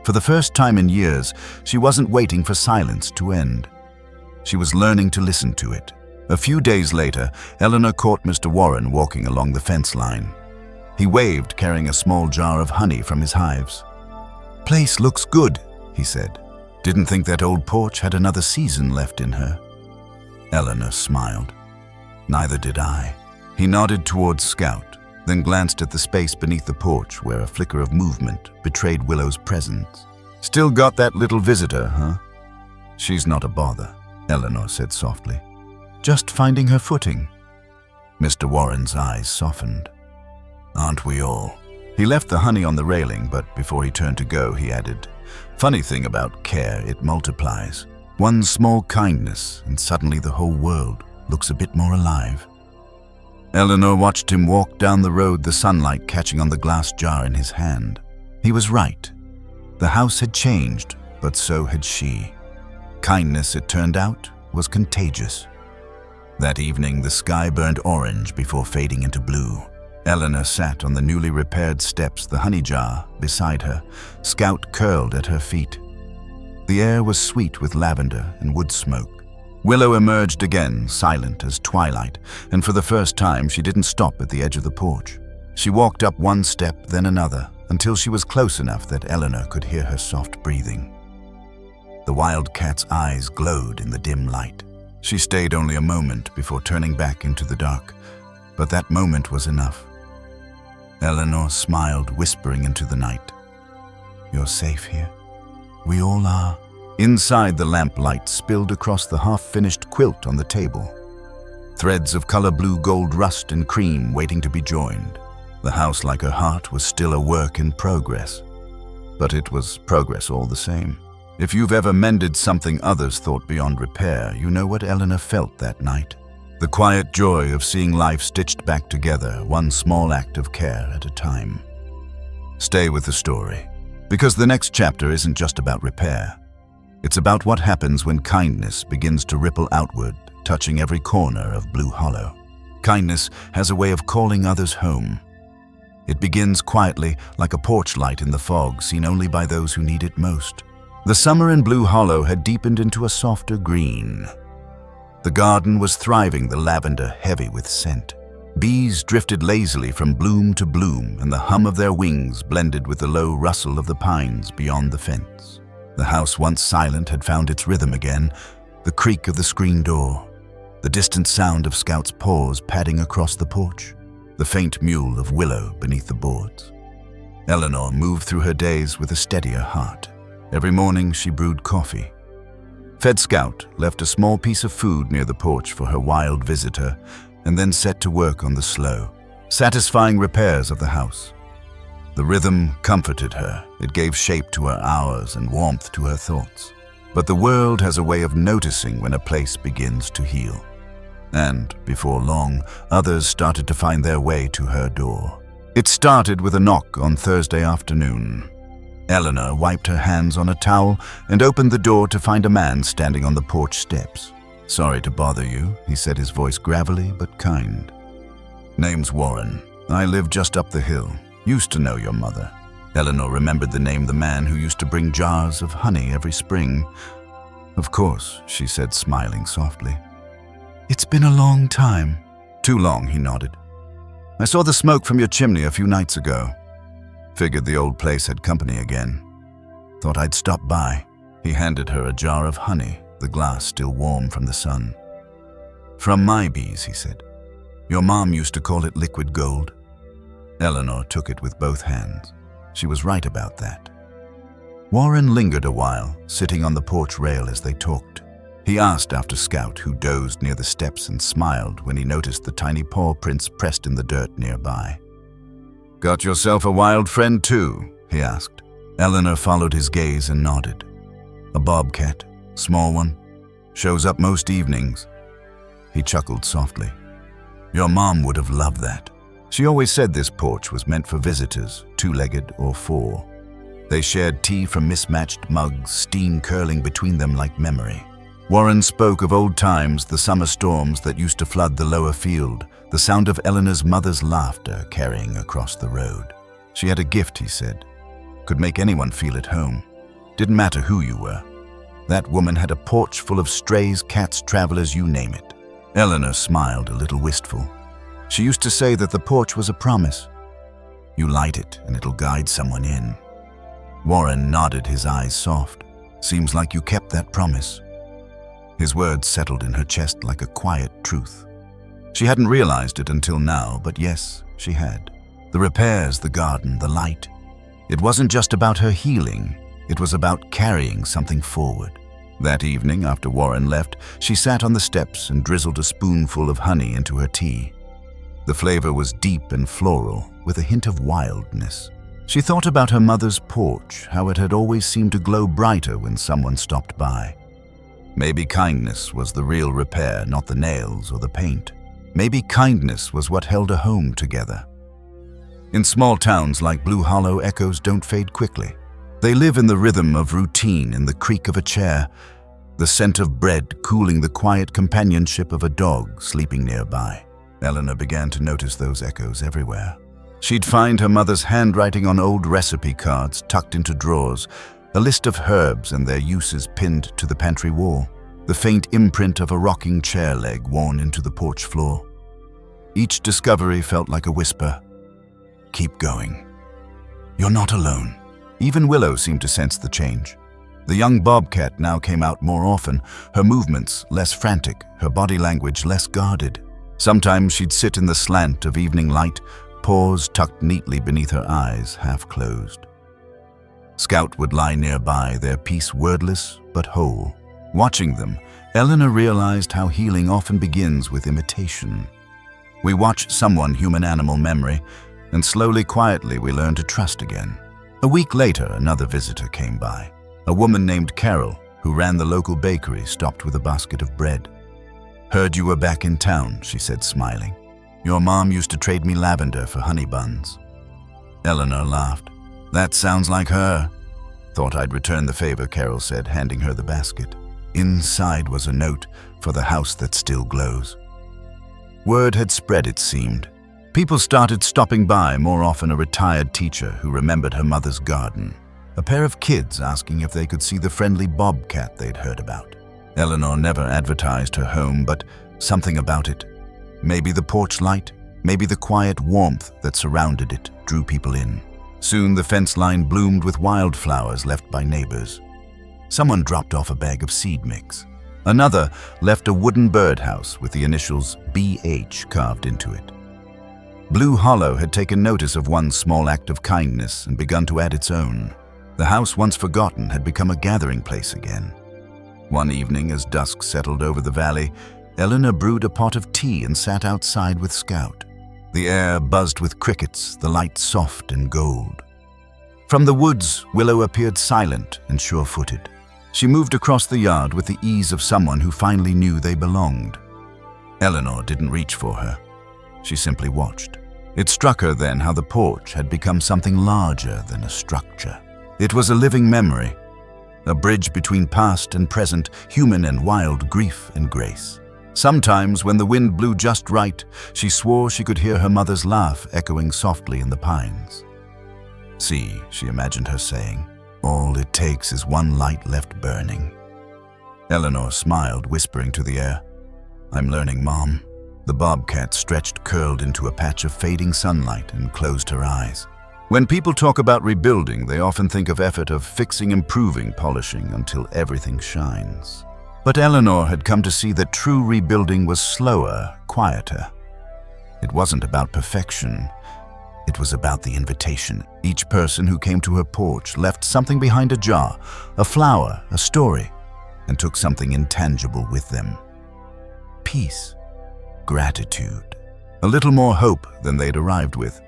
For the first time in years, she wasn't waiting for silence to end. She was learning to listen to it. A few days later, Eleanor caught Mr. Warren walking along the fence line. He waved, carrying a small jar of honey from his hives. "Place looks good," he said. "Didn't think that old porch had another season left in her." Eleanor smiled. "Neither did I." He nodded towards Scout, then glanced at the space beneath the porch where a flicker of movement betrayed Willow's presence. "Still got that little visitor, huh?" "She's not a bother," Eleanor said softly. "Just finding her footing." Mr. Warren's eyes softened. "Aren't we all?" He left the honey on the railing, but before he turned to go, he added, "Funny thing about care, it multiplies. One small kindness, and suddenly the whole world looks a bit more alive." Eleanor watched him walk down the road, the sunlight catching on the glass jar in his hand. He was right. The house had changed, but so had she. Kindness, it turned out, was contagious. That evening, the sky burned orange before fading into blue. Eleanor sat on the newly repaired steps, the honey jar beside her. Scout curled at her feet. The air was sweet with lavender and wood smoke. Willow emerged again, silent as twilight, and for the first time she didn't stop at the edge of the porch. She walked up one step, then another, until she was close enough that Eleanor could hear her soft breathing. The wildcat's eyes glowed in the dim light. She stayed only a moment before turning back into the dark, but that moment was enough. Eleanor smiled, whispering into the night. "You're safe here. We all are." Inside, the lamplight spilled across the half-finished quilt on the table. Threads of color blue, gold, rust, and cream waiting to be joined. The house, like her heart, was still a work in progress. But it was progress all the same. If you've ever mended something others thought beyond repair, you know what Eleanor felt that night. The quiet joy of seeing life stitched back together, one small act of care at a time. Stay with the story, because the next chapter isn't just about repair. It's about what happens when kindness begins to ripple outward, touching every corner of Blue Hollow. Kindness has a way of calling others home. It begins quietly, like a porch light in the fog, seen only by those who need it most. The summer in Blue Hollow had deepened into a softer green. The garden was thriving, the lavender heavy with scent. Bees drifted lazily from bloom to bloom, and the hum of their wings blended with the low rustle of the pines beyond the fence. The house, once silent, had found its rhythm again, the creak of the screen door, the distant sound of Scout's paws padding across the porch, the faint mewl of Willow beneath the boards. Eleanor moved through her days with a steadier heart. Every morning she brewed coffee. Fed Scout, left a small piece of food near the porch for her wild visitor, and then set to work on the slow, satisfying repairs of the house. The rhythm comforted her. It gave shape to her hours and warmth to her thoughts. But the world has a way of noticing when a place begins to heal. And, before long, others started to find their way to her door. It started with a knock on Thursday afternoon. Eleanor wiped her hands on a towel and opened the door to find a man standing on the porch steps. "Sorry to bother you," he said, his voice gravelly but kind. "Name's Warren. I live just up the hill. Used to know your mother." Eleanor remembered the name, the man who used to bring jars of honey every spring. "Of course," she said, smiling softly. "It's been a long time." "Too long," he nodded. "I saw the smoke from your chimney a few nights ago. Figured the old place had company again. Thought I'd stop by." He handed her a jar of honey, the glass still warm from the sun. "From my bees," he said. "Your mom used to call it liquid gold." Eleanor took it with both hands. She was right about that. Warren lingered a while, sitting on the porch rail as they talked. He asked after Scout, who dozed near the steps, and smiled when he noticed the tiny paw prints pressed in the dirt nearby. "Got yourself a wild friend too?" he asked. Eleanor followed his gaze and nodded. "A bobcat, small one, shows up most evenings." He chuckled softly. "Your mom would have loved that. She always said this porch was meant for visitors, two-legged or four. They shared tea from mismatched mugs, steam curling between them like memory." Warren spoke of old times, the summer storms that used to flood the lower field, the sound of Eleanor's mother's laughter carrying across the road. She had a gift, he said. Could make anyone feel at home. Didn't matter who you were. That woman had a porch full of strays, cats, travelers, you name it. Eleanor smiled, a little wistful. She used to say that the porch was a promise. You light it and it'll guide someone in. Warren nodded, his eyes soft. "Seems like you kept that promise." His words settled in her chest like a quiet truth. She hadn't realized it until now, but yes, she had. The repairs, the garden, the light. It wasn't just about her healing. It was about carrying something forward. That evening, after Warren left, she sat on the steps and drizzled a spoonful of honey into her tea. The flavor was deep and floral, with a hint of wildness. She thought about her mother's porch, how it had always seemed to glow brighter when someone stopped by. Maybe kindness was the real repair, not the nails or the paint. Maybe kindness was what held a home together. In small towns like Blue Hollow, echoes don't fade quickly. They live in the rhythm of routine, in the creak of a chair, the scent of bread cooling, the quiet companionship of a dog sleeping nearby. Eleanor began to notice those echoes everywhere. She'd find her mother's handwriting on old recipe cards tucked into drawers, a list of herbs and their uses pinned to the pantry wall, the faint imprint of a rocking chair leg worn into the porch floor. Each discovery felt like a whisper. Keep going. You're not alone. Even Willow seemed to sense the change. The young bobcat now came out more often, her movements less frantic, her body language less guarded. Sometimes she'd sit in the slant of evening light, paws tucked neatly beneath her eyes, half closed. Scout would lie nearby, their peace wordless but whole. Watching them, Eleanor realized how healing often begins with imitation. We watch someone human-animal memory, and slowly, quietly, we learn to trust again. A week later, another visitor came by. A woman named Carol, who ran the local bakery, stopped with a basket of bread. "Heard you were back in town," she said, smiling. "Your mom used to trade me lavender for honey buns." Eleanor laughed. "That sounds like her." "Thought I'd return the favor," Carol said, handing her the basket. Inside was a note, "For the house that still glows." Word had spread, it seemed. People started stopping by, more often a retired teacher who remembered her mother's garden. A pair of kids asking if they could see the friendly bobcat they'd heard about. Eleanor never advertised her home, but something about it. Maybe the porch light, maybe the quiet warmth that surrounded it drew people in. Soon the fence line bloomed with wildflowers left by neighbors. Someone dropped off a bag of seed mix. Another left a wooden birdhouse with the initials BH carved into it. Blue Hollow had taken notice of one small act of kindness and begun to add its own. The house, once forgotten, had become a gathering place again. One evening, as dusk settled over the valley, Eleanor brewed a pot of tea and sat outside with Scout. The air buzzed with crickets, the light soft and gold. From the woods, Willow appeared silent and sure-footed. She moved across the yard with the ease of someone who finally knew they belonged. Eleanor didn't reach for her. She simply watched. It struck her then how the porch had become something larger than a structure. It was a living memory, a bridge between past and present, human and wild, grief and grace. Sometimes, when the wind blew just right, she swore she could hear her mother's laugh echoing softly in the pines. "See," she imagined her saying, "all it takes is one light left burning." Eleanor smiled, whispering to the air, "I'm learning, Mom." The bobcat stretched, curled into a patch of fading sunlight, and closed her eyes. When people talk about rebuilding, they often think of effort of fixing, improving, polishing until everything shines. But Eleanor had come to see that true rebuilding was slower, quieter. It wasn't about perfection. It was about the invitation. Each person who came to her porch left something behind a jar, a flower, a story, and took something intangible with them. Peace, gratitude, a little more hope than they'd arrived with.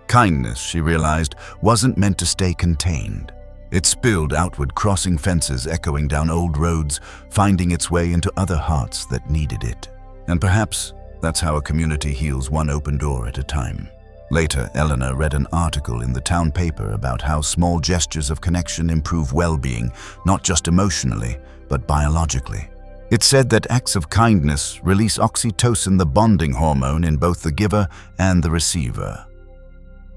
Kindness, she realized, wasn't meant to stay contained. It spilled outward, crossing fences, echoing down old roads, finding its way into other hearts that needed it. And perhaps that's how a community heals, one open door at a time. Later, Eleanor read an article in the town paper about how small gestures of connection improve well-being, not just emotionally, but biologically. It said that acts of kindness release oxytocin, the bonding hormone in both the giver and the receiver.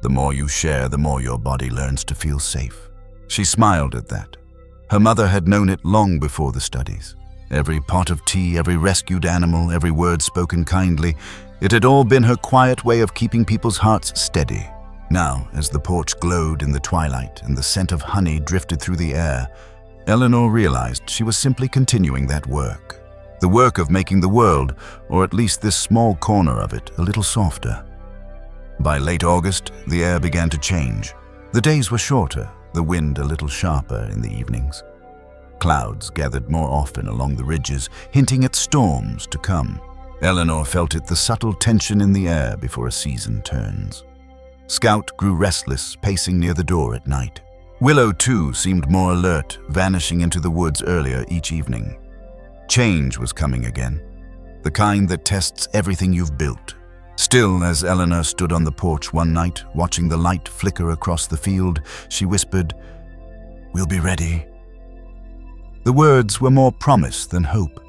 The more you share, the more your body learns to feel safe. She smiled at that. Her mother had known it long before the studies. Every pot of tea, every rescued animal, every word spoken kindly, it had all been her quiet way of keeping people's hearts steady. Now, as the porch glowed in the twilight and the scent of honey drifted through the air, Eleanor realized she was simply continuing that work. The work of making the world, or at least this small corner of it, a little softer. By late August, the air began to change. The days were shorter, the wind a little sharper in the evenings. Clouds gathered more often along the ridges, hinting at storms to come. Eleanor felt it, the subtle tension in the air before a season turns. Scout grew restless, pacing near the door at night. Willow, too, seemed more alert, vanishing into the woods earlier each evening. Change was coming again, the kind that tests everything you've built. Still, as Eleanor stood on the porch one night, watching the light flicker across the field, she whispered, "We'll be ready." The words were more promise than hope,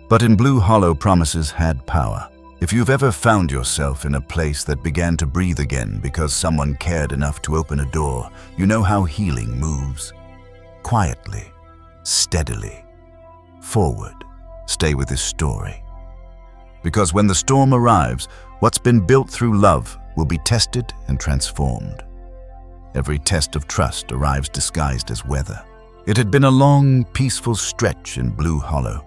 but in Blue Hollow, promises had power. If you've ever found yourself in a place that began to breathe again because someone cared enough to open a door, you know how healing moves. Quietly, steadily, forward. Stay with this story. Because when the storm arrives, what's been built through love will be tested and transformed. Every test of trust arrives disguised as weather. It had been a long, peaceful stretch in Blue Hollow.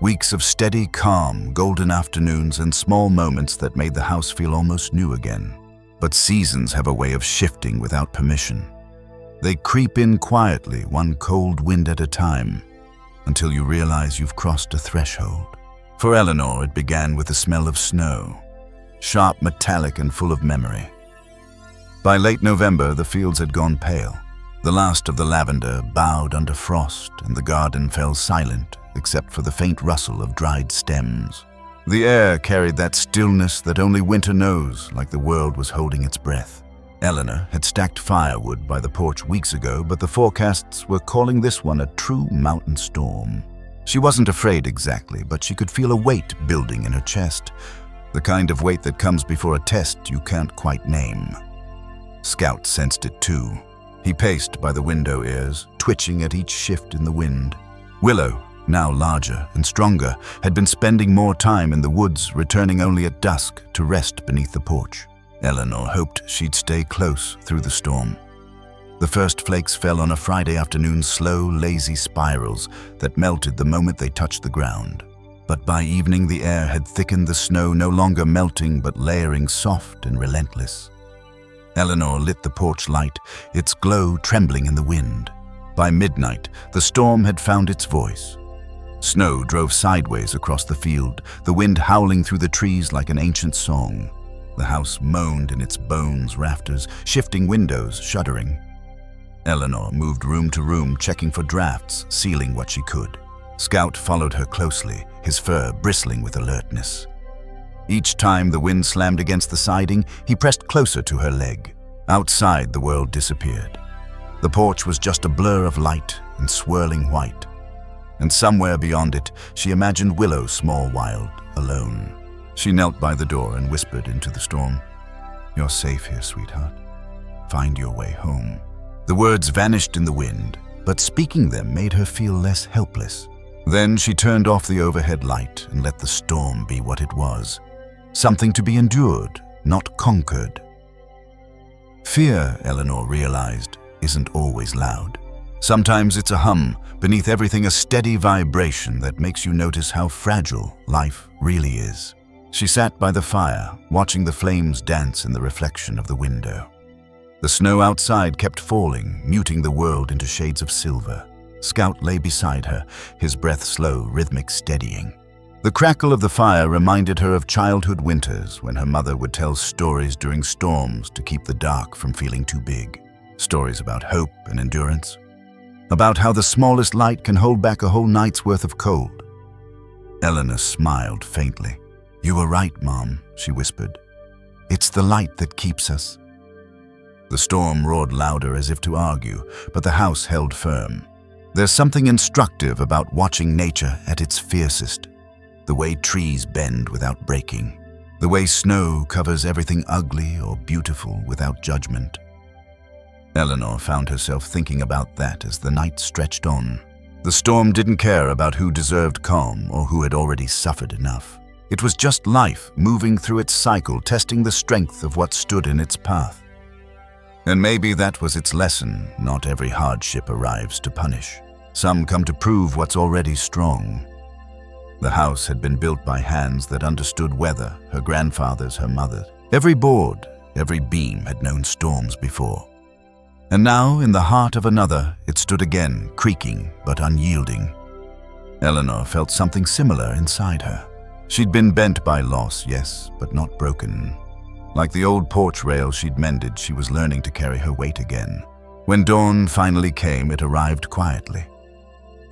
Weeks of steady, calm, golden afternoons and small moments that made the house feel almost new again. But seasons have a way of shifting without permission. They creep in quietly, one cold wind at a time, until you realize you've crossed a threshold. For Eleanor, it began with the smell of snow, sharp, metallic, and full of memory. By late November, the fields had gone pale. The last of the lavender bowed under frost, and the garden fell silent, except for the faint rustle of dried stems. The air carried that stillness that only winter knows, like the world was holding its breath. Eleanor had stacked firewood by the porch weeks ago, but the forecasts were calling this one a true mountain storm. She wasn't afraid exactly, but she could feel a weight building in her chest, the kind of weight that comes before a test you can't quite name. Scout sensed it too. He paced by the window ears, twitching at each shift in the wind. Willow, now larger and stronger, had been spending more time in the woods, returning only at dusk to rest beneath the porch. Eleanor hoped she'd stay close through the storm. The first flakes fell on a Friday afternoon, slow, lazy spirals that melted the moment they touched the ground. But by evening, the air had thickened, the snow no longer melting but layering, soft and relentless. Eleanor lit the porch light, its glow trembling in the wind. By midnight, the storm had found its voice. Snow drove sideways across the field, the wind howling through the trees like an ancient song. The house moaned in its bones, rafters, shifting windows, shuddering. Eleanor moved room to room, checking for drafts, sealing what she could. Scout followed her closely, his fur bristling with alertness. Each time the wind slammed against the siding, he pressed closer to her leg. Outside, the world disappeared. The porch was just a blur of light and swirling white. And somewhere beyond it, she imagined Willow, small, wild, alone. She knelt by the door and whispered into the storm, "You're safe here, sweetheart. Find your way home." The words vanished in the wind, but speaking them made her feel less helpless. Then she turned off the overhead light and let the storm be what it was. Something to be endured, not conquered. Fear, Eleanor realized, isn't always loud. Sometimes it's a hum, beneath everything a steady vibration that makes you notice how fragile life really is. She sat by the fire, watching the flames dance in the reflection of the window. The snow outside kept falling, muting the world into shades of silver. Scout lay beside her, his breath slow, rhythmic, steadying. The crackle of the fire reminded her of childhood winters when her mother would tell stories during storms to keep the dark from feeling too big. Stories about hope and endurance. About how the smallest light can hold back a whole night's worth of cold. Eleanor smiled faintly. "You were right, Mom," she whispered. "It's the light that keeps us." The storm roared louder as if to argue, but the house held firm. There's something instructive about watching nature at its fiercest. The way trees bend without breaking. The way snow covers everything ugly or beautiful without judgment. Eleanor found herself thinking about that as the night stretched on. The storm didn't care about who deserved calm or who had already suffered enough. It was just life moving through its cycle, testing the strength of what stood in its path. And maybe that was its lesson. Not every hardship arrives to punish. Some come to prove what's already strong. The house had been built by hands that understood weather, her grandfather's, her mother's. Every board, every beam had known storms before. And now, in the heart of another, it stood again, creaking but unyielding. Eleanor felt something similar inside her. She'd been bent by loss, yes, but not broken. Like the old porch rail she'd mended, she was learning to carry her weight again. When dawn finally came, it arrived quietly.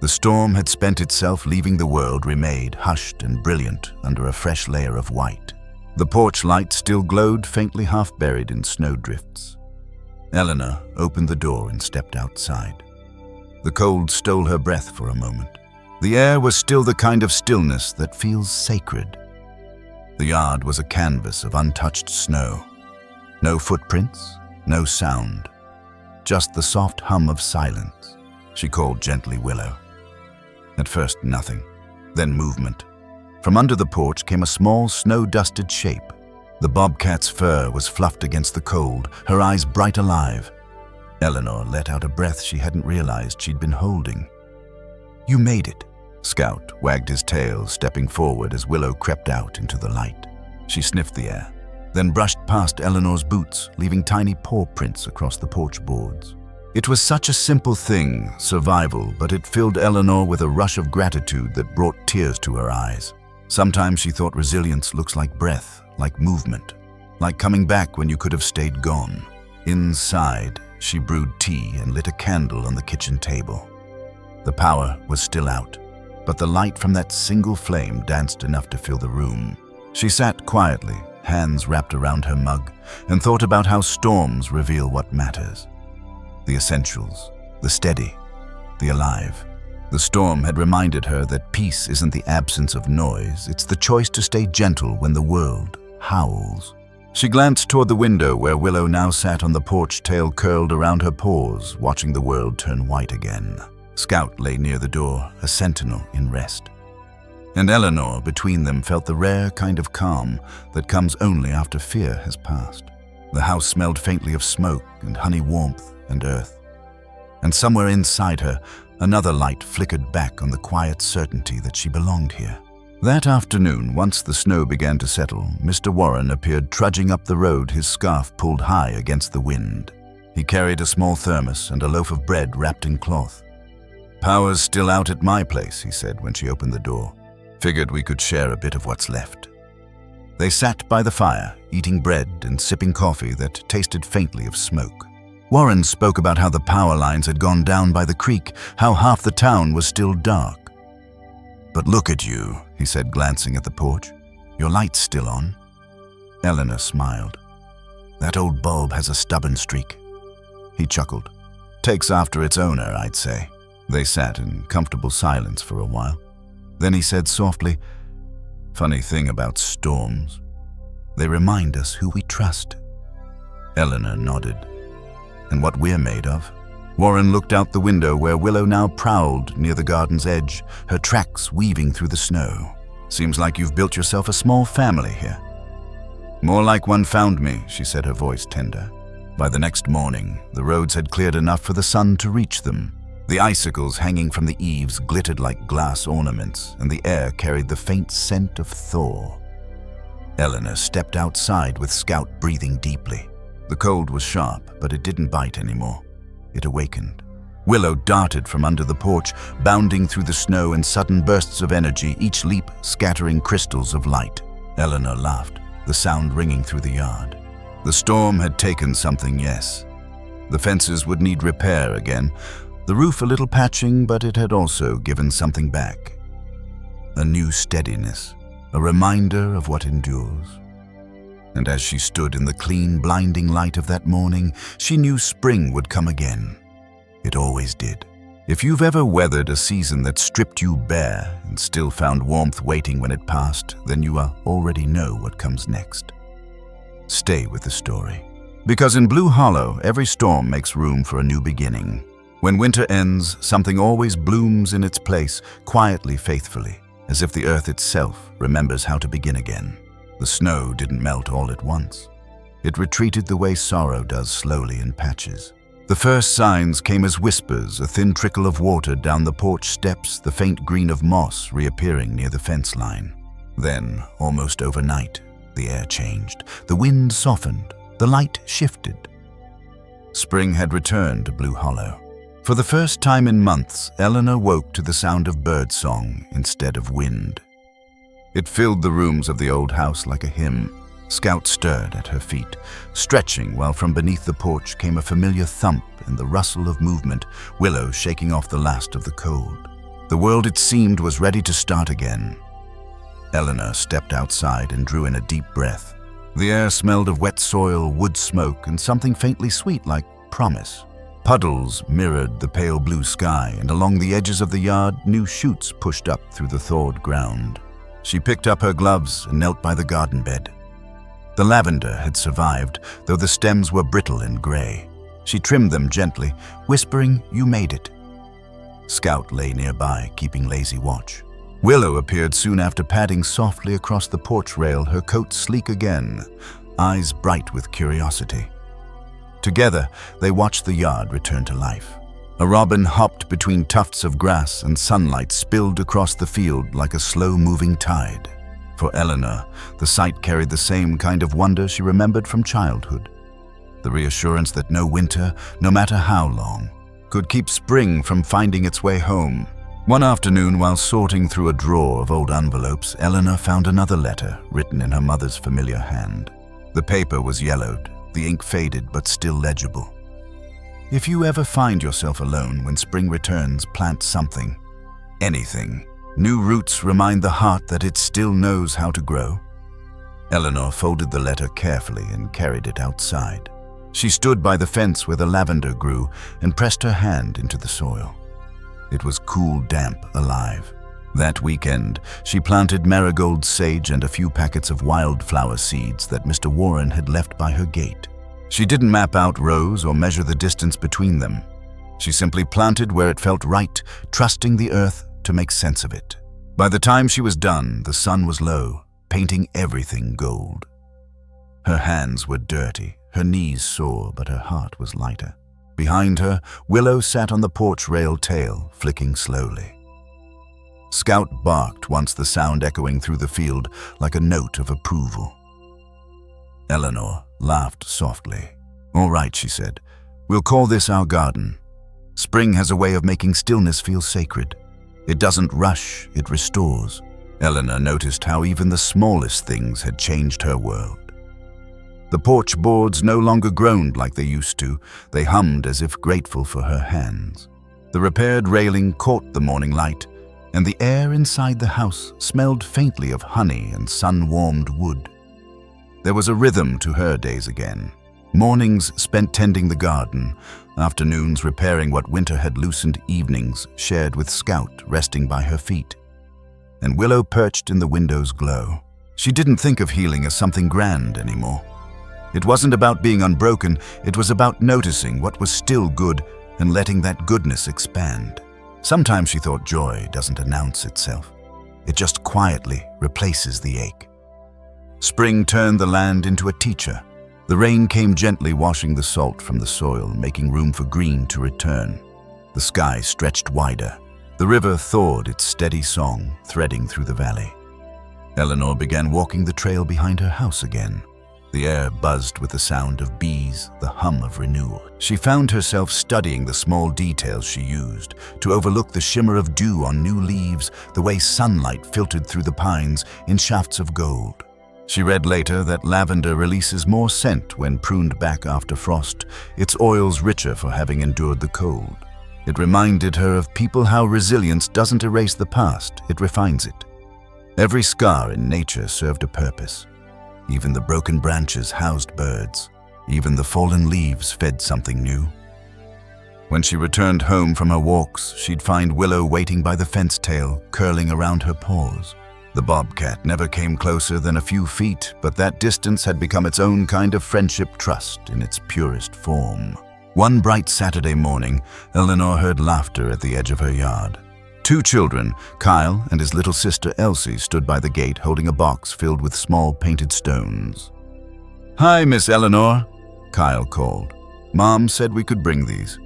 The storm had spent itself, leaving the world remade, hushed and brilliant under a fresh layer of white. The porch light still glowed, faintly half buried in snowdrifts. Eleanor opened the door and stepped outside. The cold stole her breath for a moment. The air was still the kind of stillness that feels sacred. The yard was a canvas of untouched snow. No footprints, no sound. Just the soft hum of silence. She called gently Willow. At first, nothing. Then movement. From under the porch came a small, snow-dusted shape. The bobcat's fur was fluffed against the cold, her eyes bright alive. Eleanor let out a breath she hadn't realized she'd been holding. "You made it." Scout wagged his tail, stepping forward as Willow crept out into the light. She sniffed the air, then brushed past Eleanor's boots, leaving tiny paw prints across the porch boards. It was such a simple thing, survival, but it filled Eleanor with a rush of gratitude that brought tears to her eyes. Sometimes she thought resilience looks like breath, like movement, like coming back when you could have stayed gone. Inside, she brewed tea and lit a candle on the kitchen table. The power was still out, but the light from that single flame danced enough to fill the room. She sat quietly, hands wrapped around her mug, and thought about how storms reveal what matters. The essentials, the steady, the alive. The storm had reminded her that peace isn't the absence of noise, it's the choice to stay gentle when the world howls. She glanced toward the window where Willow now sat on the porch, tail curled around her paws, watching the world turn white again. Scout lay near the door, a sentinel in rest. And Eleanor, between them, felt the rare kind of calm that comes only after fear has passed. The house smelled faintly of smoke and honey warmth and earth. And somewhere inside her, another light flickered back on the quiet certainty that she belonged here. That afternoon, once the snow began to settle, Mr. Warren appeared trudging up the road, his scarf pulled high against the wind. He carried a small thermos and a loaf of bread wrapped in cloth. "Power's still out at my place," he said when she opened the door. "Figured we could share a bit of what's left." They sat by the fire, eating bread and sipping coffee that tasted faintly of smoke. Warren spoke about how the power lines had gone down by the creek, how half the town was still dark. "But look at you," he said, glancing at the porch. "Your light's still on." Eleanor smiled. "That old bulb has a stubborn streak." He chuckled. "Takes after its owner, I'd say." They sat in comfortable silence for a while. Then he said softly, "Funny thing about storms. They remind us who we trust." Eleanor nodded. "And what we're made of?" Warren looked out the window where Willow now prowled near the garden's edge, her tracks weaving through the snow. "Seems like you've built yourself a small family here." "More like one found me," she said, her voice tender. By the next morning, the roads had cleared enough for the sun to reach them. The icicles hanging from the eaves glittered like glass ornaments, and the air carried the faint scent of thaw. Eleanor stepped outside with Scout breathing deeply. The cold was sharp, but it didn't bite anymore. It awakened. Willow darted from under the porch, bounding through the snow in sudden bursts of energy, each leap scattering crystals of light. Eleanor laughed, the sound ringing through the yard. The storm had taken something, yes. The fences would need repair again, the roof a little patching, but it had also given something back. A new steadiness, a reminder of what endures. And as she stood in the clean, blinding light of that morning, she knew spring would come again. It always did. If you've ever weathered a season that stripped you bare and still found warmth waiting when it passed, then you already know what comes next. Stay with the story. Because in Blue Hollow, every storm makes room for a new beginning. When winter ends, something always blooms in its place, quietly, faithfully, as if the earth itself remembers how to begin again. The snow didn't melt all at once. It retreated the way sorrow does, slowly in patches. The first signs came as whispers, a thin trickle of water down the porch steps, the faint green of moss reappearing near the fence line. Then, almost overnight, the air changed. The wind softened. The light shifted. Spring had returned to Blue Hollow. For the first time in months, Eleanor woke to the sound of birdsong instead of wind. It filled the rooms of the old house like a hymn. Scout stirred at her feet, stretching while from beneath the porch came a familiar thump and the rustle of movement, Willow shaking off the last of the cold. The world, it seemed, was ready to start again. Eleanor stepped outside and drew in a deep breath. The air smelled of wet soil, wood smoke, and something faintly sweet like promise. Puddles mirrored the pale blue sky, and along the edges of the yard, new shoots pushed up through the thawed ground. She picked up her gloves and knelt by the garden bed. The lavender had survived, though the stems were brittle and gray. She trimmed them gently, whispering, "You made it." Scout lay nearby, keeping lazy watch. Willow appeared soon after, padding softly across the porch rail, her coat sleek again, eyes bright with curiosity. Together, they watched the yard return to life. A robin hopped between tufts of grass, and sunlight spilled across the field like a slow-moving tide. For Eleanor, the sight carried the same kind of wonder she remembered from childhood. The reassurance that no winter, no matter how long, could keep spring from finding its way home. One afternoon, while sorting through a drawer of old envelopes, Eleanor found another letter written in her mother's familiar hand. The paper was yellowed, the ink faded but still legible. "If you ever find yourself alone when spring returns, plant something. Anything. New roots remind the heart that it still knows how to grow." Eleanor folded the letter carefully and carried it outside. She stood by the fence where the lavender grew and pressed her hand into the soil. It was cool, damp, alive. That weekend, she planted marigold sage and a few packets of wildflower seeds that Mr. Warren had left by her gate. She didn't map out rows or measure the distance between them. She simply planted where it felt right, trusting the earth to make sense of it. By the time she was done, the sun was low, painting everything gold. Her hands were dirty, her knees sore, but her heart was lighter. Behind her, Willow sat on the porch rail tail, flicking slowly. Scout barked once, the sound echoing through the field like a note of approval. Eleanor laughed softly. "All right," she said. "We'll call this our garden. Spring has a way of making stillness feel sacred. It doesn't rush, it restores." Eleanor noticed how even the smallest things had changed her world. The porch boards no longer groaned like they used to. They hummed as if grateful for her hands. The repaired railing caught the morning light, and the air inside the house smelled faintly of honey and sun-warmed wood. There was a rhythm to her days again. Mornings spent tending the garden, afternoons repairing what winter had loosened, evenings shared with Scout resting by her feet. And Willow perched in the window's glow. She didn't think of healing as something grand anymore. It wasn't about being unbroken, it was about noticing what was still good and letting that goodness expand. Sometimes she thought joy doesn't announce itself. It just quietly replaces the ache. Spring turned the land into a teacher. The rain came gently washing the salt from the soil, making room for green to return. The sky stretched wider. The river thawed its steady song, threading through the valley. Eleanor began walking the trail behind her house again. The air buzzed with the sound of bees, the hum of renewal. She found herself studying the small details she used to overlook the shimmer of dew on new leaves, the way sunlight filtered through the pines in shafts of gold. She read later that lavender releases more scent when pruned back after frost, its oils richer for having endured the cold. It reminded her of people how resilience doesn't erase the past, it refines it. Every scar in nature served a purpose. Even the broken branches housed birds. Even the fallen leaves fed something new. When she returned home from her walks, she'd find Willow waiting by the fence tail, curling around her paws. The bobcat never came closer than a few feet, but that distance had become its own kind of friendship trust in its purest form. One bright Saturday morning, Eleanor heard laughter at the edge of her yard. Two children, Kyle and his little sister Elsie, stood by the gate holding a box filled with small painted stones. "Hi, Miss Eleanor," Kyle called. "Mom said we could bring these.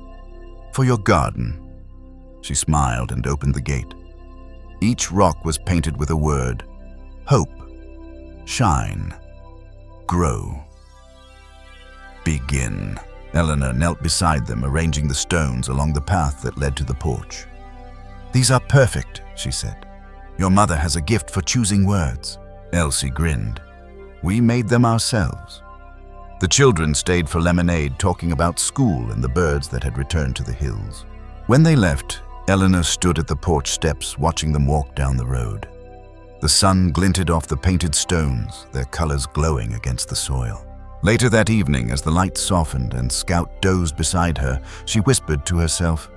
For your garden." She smiled and opened the gate. Each rock was painted with a word: hope, shine, grow, begin. Eleanor knelt beside them, arranging the stones along the path that led to the porch. "These are perfect," she said. "Your mother has a gift for choosing words." Elsie grinned. "We made them ourselves." The children stayed for lemonade, talking about school and the birds that had returned to the hills. When they left, Eleanor stood at the porch steps, watching them walk down the road. The sun glinted off the painted stones, their colors glowing against the soil. Later that evening, as the light softened and Scout dozed beside her, she whispered to herself,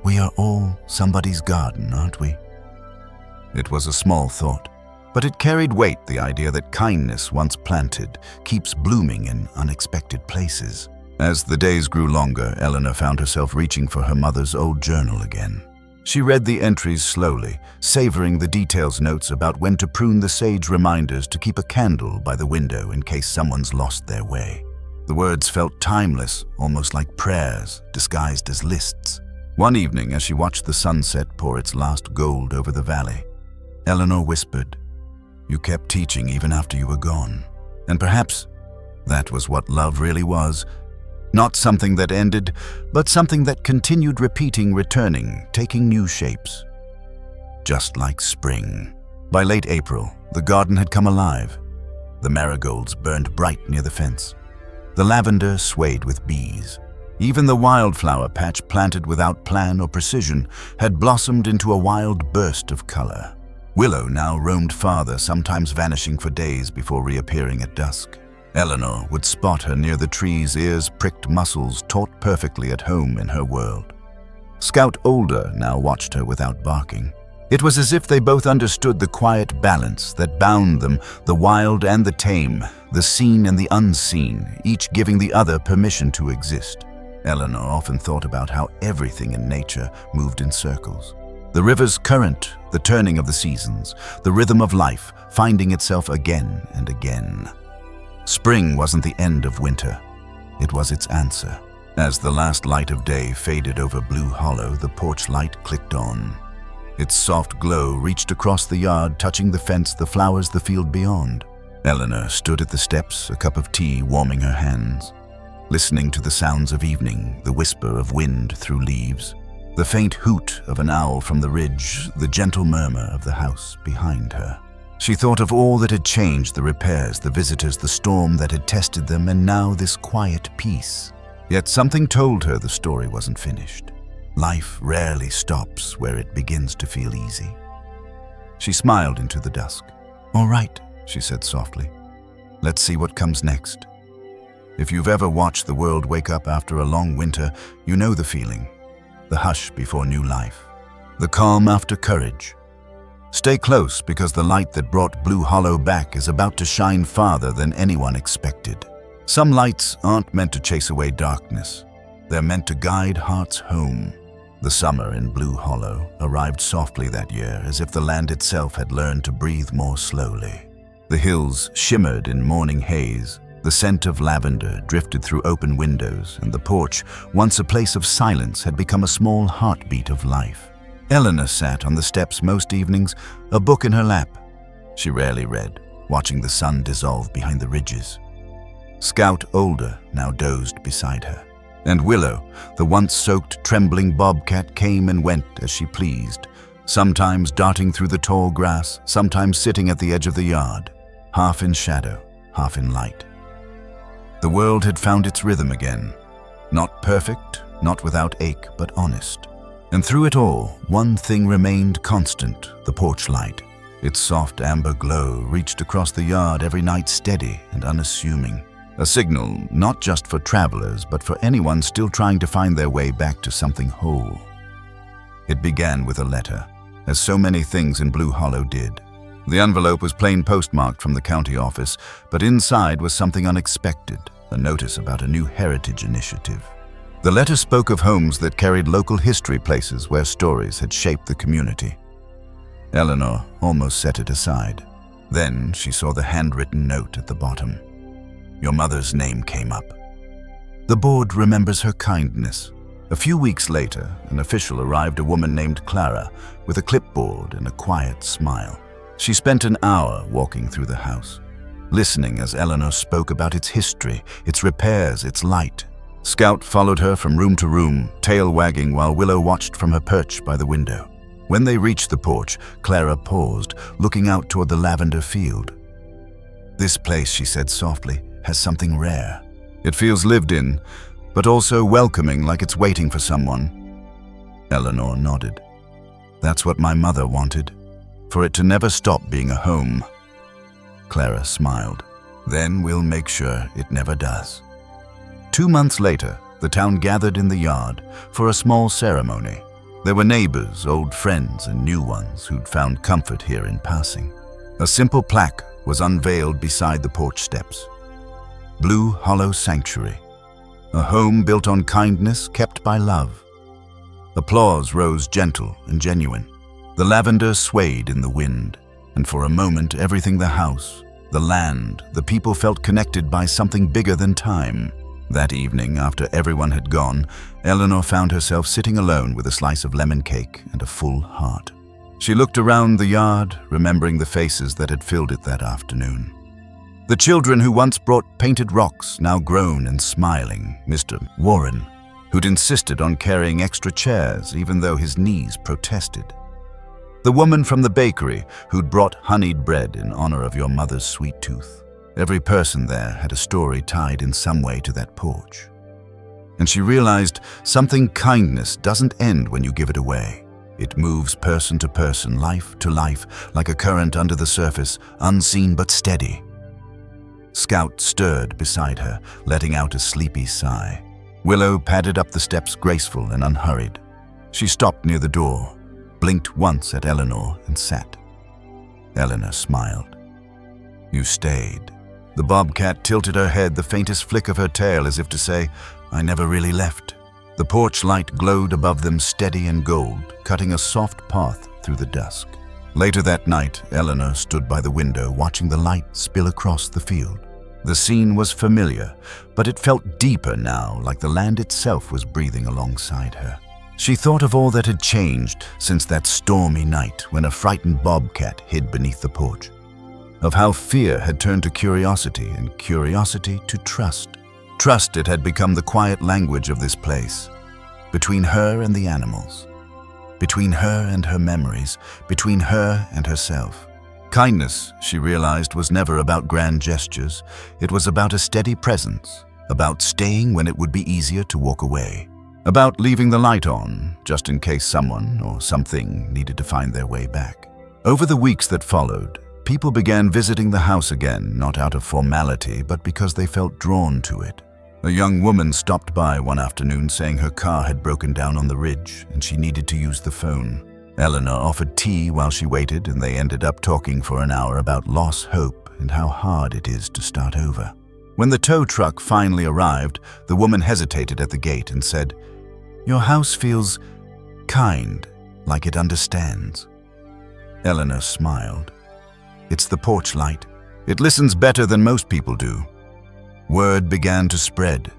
"We are all somebody's garden, aren't we?" It was a small thought, but it carried weight, the idea that kindness, once planted, keeps blooming in unexpected places. As the days grew longer, Eleanor found herself reaching for her mother's old journal again. She read the entries slowly, savoring the details notes about when to prune the sage reminders to keep a candle by the window in case someone's lost their way. The words felt timeless, almost like prayers, disguised as lists. One evening, as she watched the sunset pour its last gold over the valley, Eleanor whispered, "You kept teaching even after you were gone." And perhaps that was what love really was. Not something that ended, but something that continued repeating, returning, taking new shapes. Just like spring. By late April, the garden had come alive. The marigolds burned bright near the fence. The lavender swayed with bees. Even the wildflower patch, planted without plan or precision, had blossomed into a wild burst of color. Willow now roamed farther, sometimes vanishing for days before reappearing at dusk. Eleanor would spot her near the trees, ears pricked, muscles taut perfectly at home in her world. Scout Older now watched her without barking. It was as if they both understood the quiet balance that bound them, the wild and the tame, the seen and the unseen, each giving the other permission to exist. Eleanor often thought about how everything in nature moved in circles. The river's current, the turning of the seasons, the rhythm of life, finding itself again and again. Spring wasn't the end of winter. It was its answer. As the last light of day faded over Blue Hollow, the porch light clicked on. Its soft glow reached across the yard, touching the fence, the flowers, the field beyond. Eleanor stood at the steps, a cup of tea warming her hands, listening to the sounds of evening, the whisper of wind through leaves, the faint hoot of an owl from the ridge, the gentle murmur of the house behind her. She thought of all that had changed, the repairs, the visitors, the storm that had tested them, and now this quiet peace. Yet something told her the story wasn't finished. Life rarely stops where it begins to feel easy. She smiled into the dusk. "All right," she said softly. "Let's see what comes next." If you've ever watched the world wake up after a long winter, you know the feeling. The hush before new life. The calm after courage. Stay close, because the light that brought Blue Hollow back is about to shine farther than anyone expected. Some lights aren't meant to chase away darkness. They're meant to guide hearts home. The summer in Blue Hollow arrived softly that year, as if the land itself had learned to breathe more slowly. The hills shimmered in morning haze. The scent of lavender drifted through open windows, and the porch, once a place of silence, had become a small heartbeat of life. Eleanor sat on the steps most evenings, a book in her lap. She rarely read, watching the sun dissolve behind the ridges. Scout, older, now dozed beside her. And Willow, the once-soaked, trembling bobcat, came and went as she pleased, sometimes darting through the tall grass, sometimes sitting at the edge of the yard, half in shadow, half in light. The world had found its rhythm again. Not perfect, not without ache, but honest. And through it all, one thing remained constant: the porch light. Its soft amber glow reached across the yard every night, steady and unassuming. A signal not just for travelers, but for anyone still trying to find their way back to something whole. It began with a letter, as so many things in Blue Hollow did. The envelope was plain postmarked from the county office, but inside was something unexpected, a notice about a new heritage initiative. The letter spoke of homes that carried local history, places where stories had shaped the community. Eleanor almost set it aside. Then she saw the handwritten note at the bottom. Your mother's name came up. The board remembers her kindness. A few weeks later, an official arrived, a woman named Clara, with a clipboard and a quiet smile. She spent an hour walking through the house, listening as Eleanor spoke about its history, its repairs, its light. Scout followed her from room to room, tail wagging, while Willow watched from her perch by the window. When they reached the porch, Clara paused, looking out toward the lavender field. This place, she said softly, has something rare. It feels lived in, but also welcoming, like it's waiting for someone. Eleanor nodded. That's what my mother wanted, for it to never stop being a home. Clara smiled. Then we'll make sure it never does. 2 months later, the town gathered in the yard for a small ceremony. There were neighbors, old friends, and new ones who'd found comfort here in passing. A simple plaque was unveiled beside the porch steps. Blue Hollow Sanctuary, a home built on kindness, kept by love. Applause rose gentle and genuine. The lavender swayed in the wind, and for a moment everything, the house, the land, the people, felt connected by something bigger than time. That evening, after everyone had gone, Eleanor found herself sitting alone with a slice of lemon cake and a full heart. She looked around the yard, remembering the faces that had filled it that afternoon. The children who once brought painted rocks, now grown and smiling. Mr. Warren, who'd insisted on carrying extra chairs even though his knees protested. The woman from the bakery who'd brought honeyed bread in honor of your mother's sweet tooth. Every person there had a story tied in some way to that porch. And she realized something: kindness doesn't end when you give it away. It moves person to person, life to life, like a current under the surface, unseen but steady. Scout stirred beside her, letting out a sleepy sigh. Willow padded up the steps, graceful and unhurried. She stopped near the door, blinked once at Eleanor, and sat. Eleanor smiled. You stayed. The bobcat tilted her head, the faintest flick of her tail as if to say, I never really left. The porch light glowed above them, steady and gold, cutting a soft path through the dusk. Later that night, Eleanor stood by the window, watching the light spill across the field. The scene was familiar, but it felt deeper now, like the land itself was breathing alongside her. She thought of all that had changed since that stormy night when a frightened bobcat hid beneath the porch. Of how fear had turned to curiosity, and curiosity to trust. Trust, it had become the quiet language of this place. Between her and the animals. Between her and her memories, between her and herself. Kindness, she realized, was never about grand gestures. It was about a steady presence, about staying when it would be easier to walk away, about leaving the light on, just in case someone or something needed to find their way back. Over the weeks that followed, people began visiting the house again, not out of formality, but because they felt drawn to it. A young woman stopped by one afternoon saying her car had broken down on the ridge and she needed to use the phone. Eleanor offered tea while she waited, and they ended up talking for an hour about loss, hope, and how hard it is to start over. When the tow truck finally arrived, the woman hesitated at the gate and said, "Your house feels kind, like it understands." Eleanor smiled. "It's the porch light. It listens better than most people do." Word began to spread.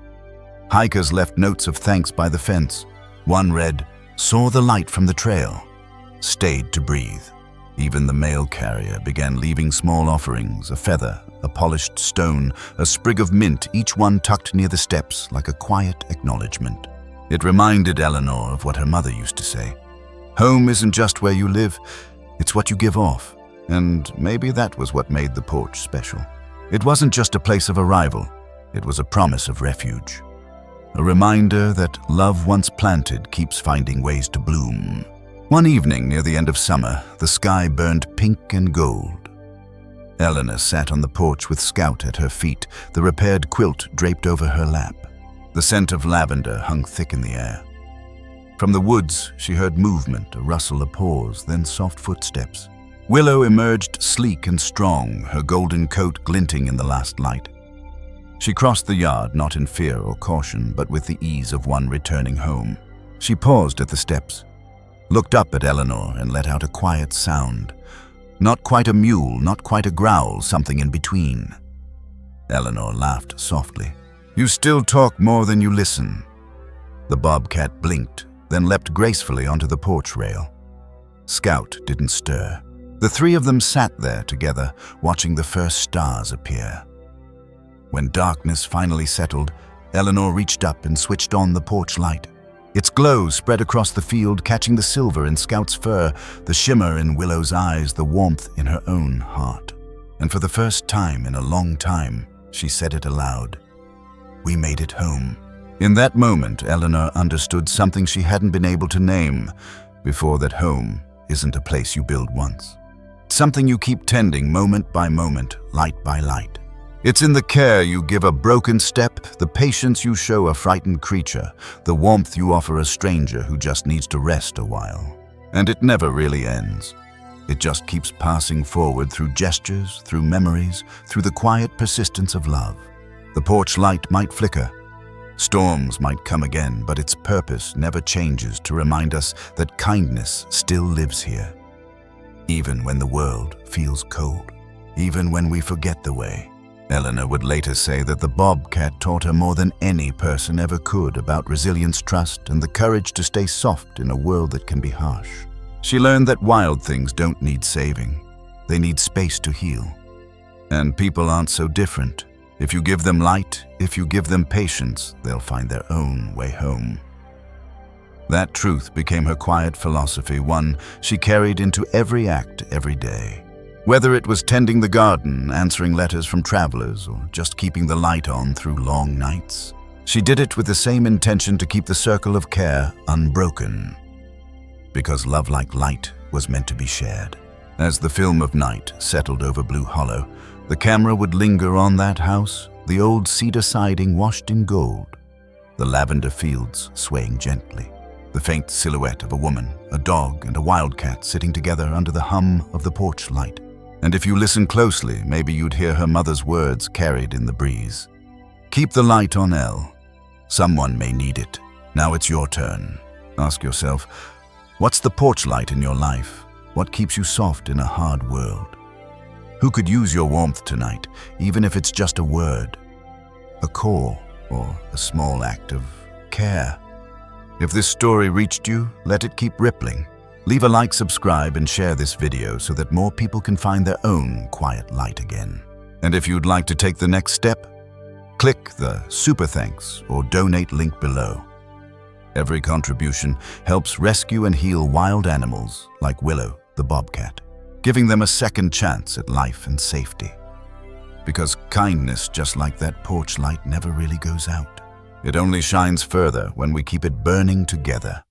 Hikers left notes of thanks by the fence. One read, "Saw the light from the trail. Stayed to breathe." Even the mail carrier began leaving small offerings, a feather, a polished stone, a sprig of mint, each one tucked near the steps like a quiet acknowledgement. It reminded Eleanor of what her mother used to say. Home isn't just where you live, it's what you give off. And maybe that was what made the porch special. It wasn't just a place of arrival, it was a promise of refuge. A reminder that love once planted keeps finding ways to bloom. One evening near the end of summer, the sky burned pink and gold. Eleanor sat on the porch with Scout at her feet, the repaired quilt draped over her lap. The scent of lavender hung thick in the air. From the woods, she heard movement, a rustle, a pause, then soft footsteps. Willow emerged sleek and strong, her golden coat glinting in the last light. She crossed the yard, not in fear or caution, but with the ease of one returning home. She paused at the steps, looked up at Eleanor and let out a quiet sound. Not quite a mew, not quite a growl, something in between. Eleanor laughed softly. "You still talk more than you listen." The bobcat blinked, then leapt gracefully onto the porch rail. Scout didn't stir. The three of them sat there together, watching the first stars appear. When darkness finally settled, Eleanor reached up and switched on the porch light. Its glow spread across the field, catching the silver in Scout's fur, the shimmer in Willow's eyes, the warmth in her own heart. And for the first time in a long time, she said it aloud. "We made it home." In that moment, Eleanor understood something she hadn't been able to name before, that home isn't a place you build once. It's something you keep tending moment by moment, light by light. It's in the care you give a broken step, the patience you show a frightened creature, the warmth you offer a stranger who just needs to rest a while. And it never really ends. It just keeps passing forward through gestures, through memories, through the quiet persistence of love. The porch light might flicker. Storms might come again, but its purpose never changes, to remind us that kindness still lives here. Even when the world feels cold, even when we forget the way. Eleanor would later say that the bobcat taught her more than any person ever could about resilience, trust, and the courage to stay soft in a world that can be harsh. She learned that wild things don't need saving. They need space to heal. And people aren't so different. If you give them light, if you give them patience, they'll find their own way home. That truth became her quiet philosophy, one she carried into every act, every day. Whether it was tending the garden, answering letters from travelers, or just keeping the light on through long nights, she did it with the same intention to keep the circle of care unbroken. Because love like light was meant to be shared. As the film of night settled over Blue Hollow, the camera would linger on that house, the old cedar siding washed in gold, the lavender fields swaying gently, the faint silhouette of a woman, a dog, and a wildcat sitting together under the hum of the porch light. And if you listen closely, maybe you'd hear her mother's words carried in the breeze. "Keep the light on, Elle. Someone may need it. Now it's your turn." Ask yourself, what's the porch light in your life? What keeps you soft in a hard world? Who could use your warmth tonight, even if it's just a word, a call, or a small act of care? If this story reached you, let it keep rippling. Leave a like, subscribe, and share this video so that more people can find their own quiet light again. And if you'd like to take the next step, click the Super Thanks or Donate link below. Every contribution helps rescue and heal wild animals like Willow the bobcat, giving them a second chance at life and safety. Because kindness, just like that porch light, never really goes out. It only shines further when we keep it burning together.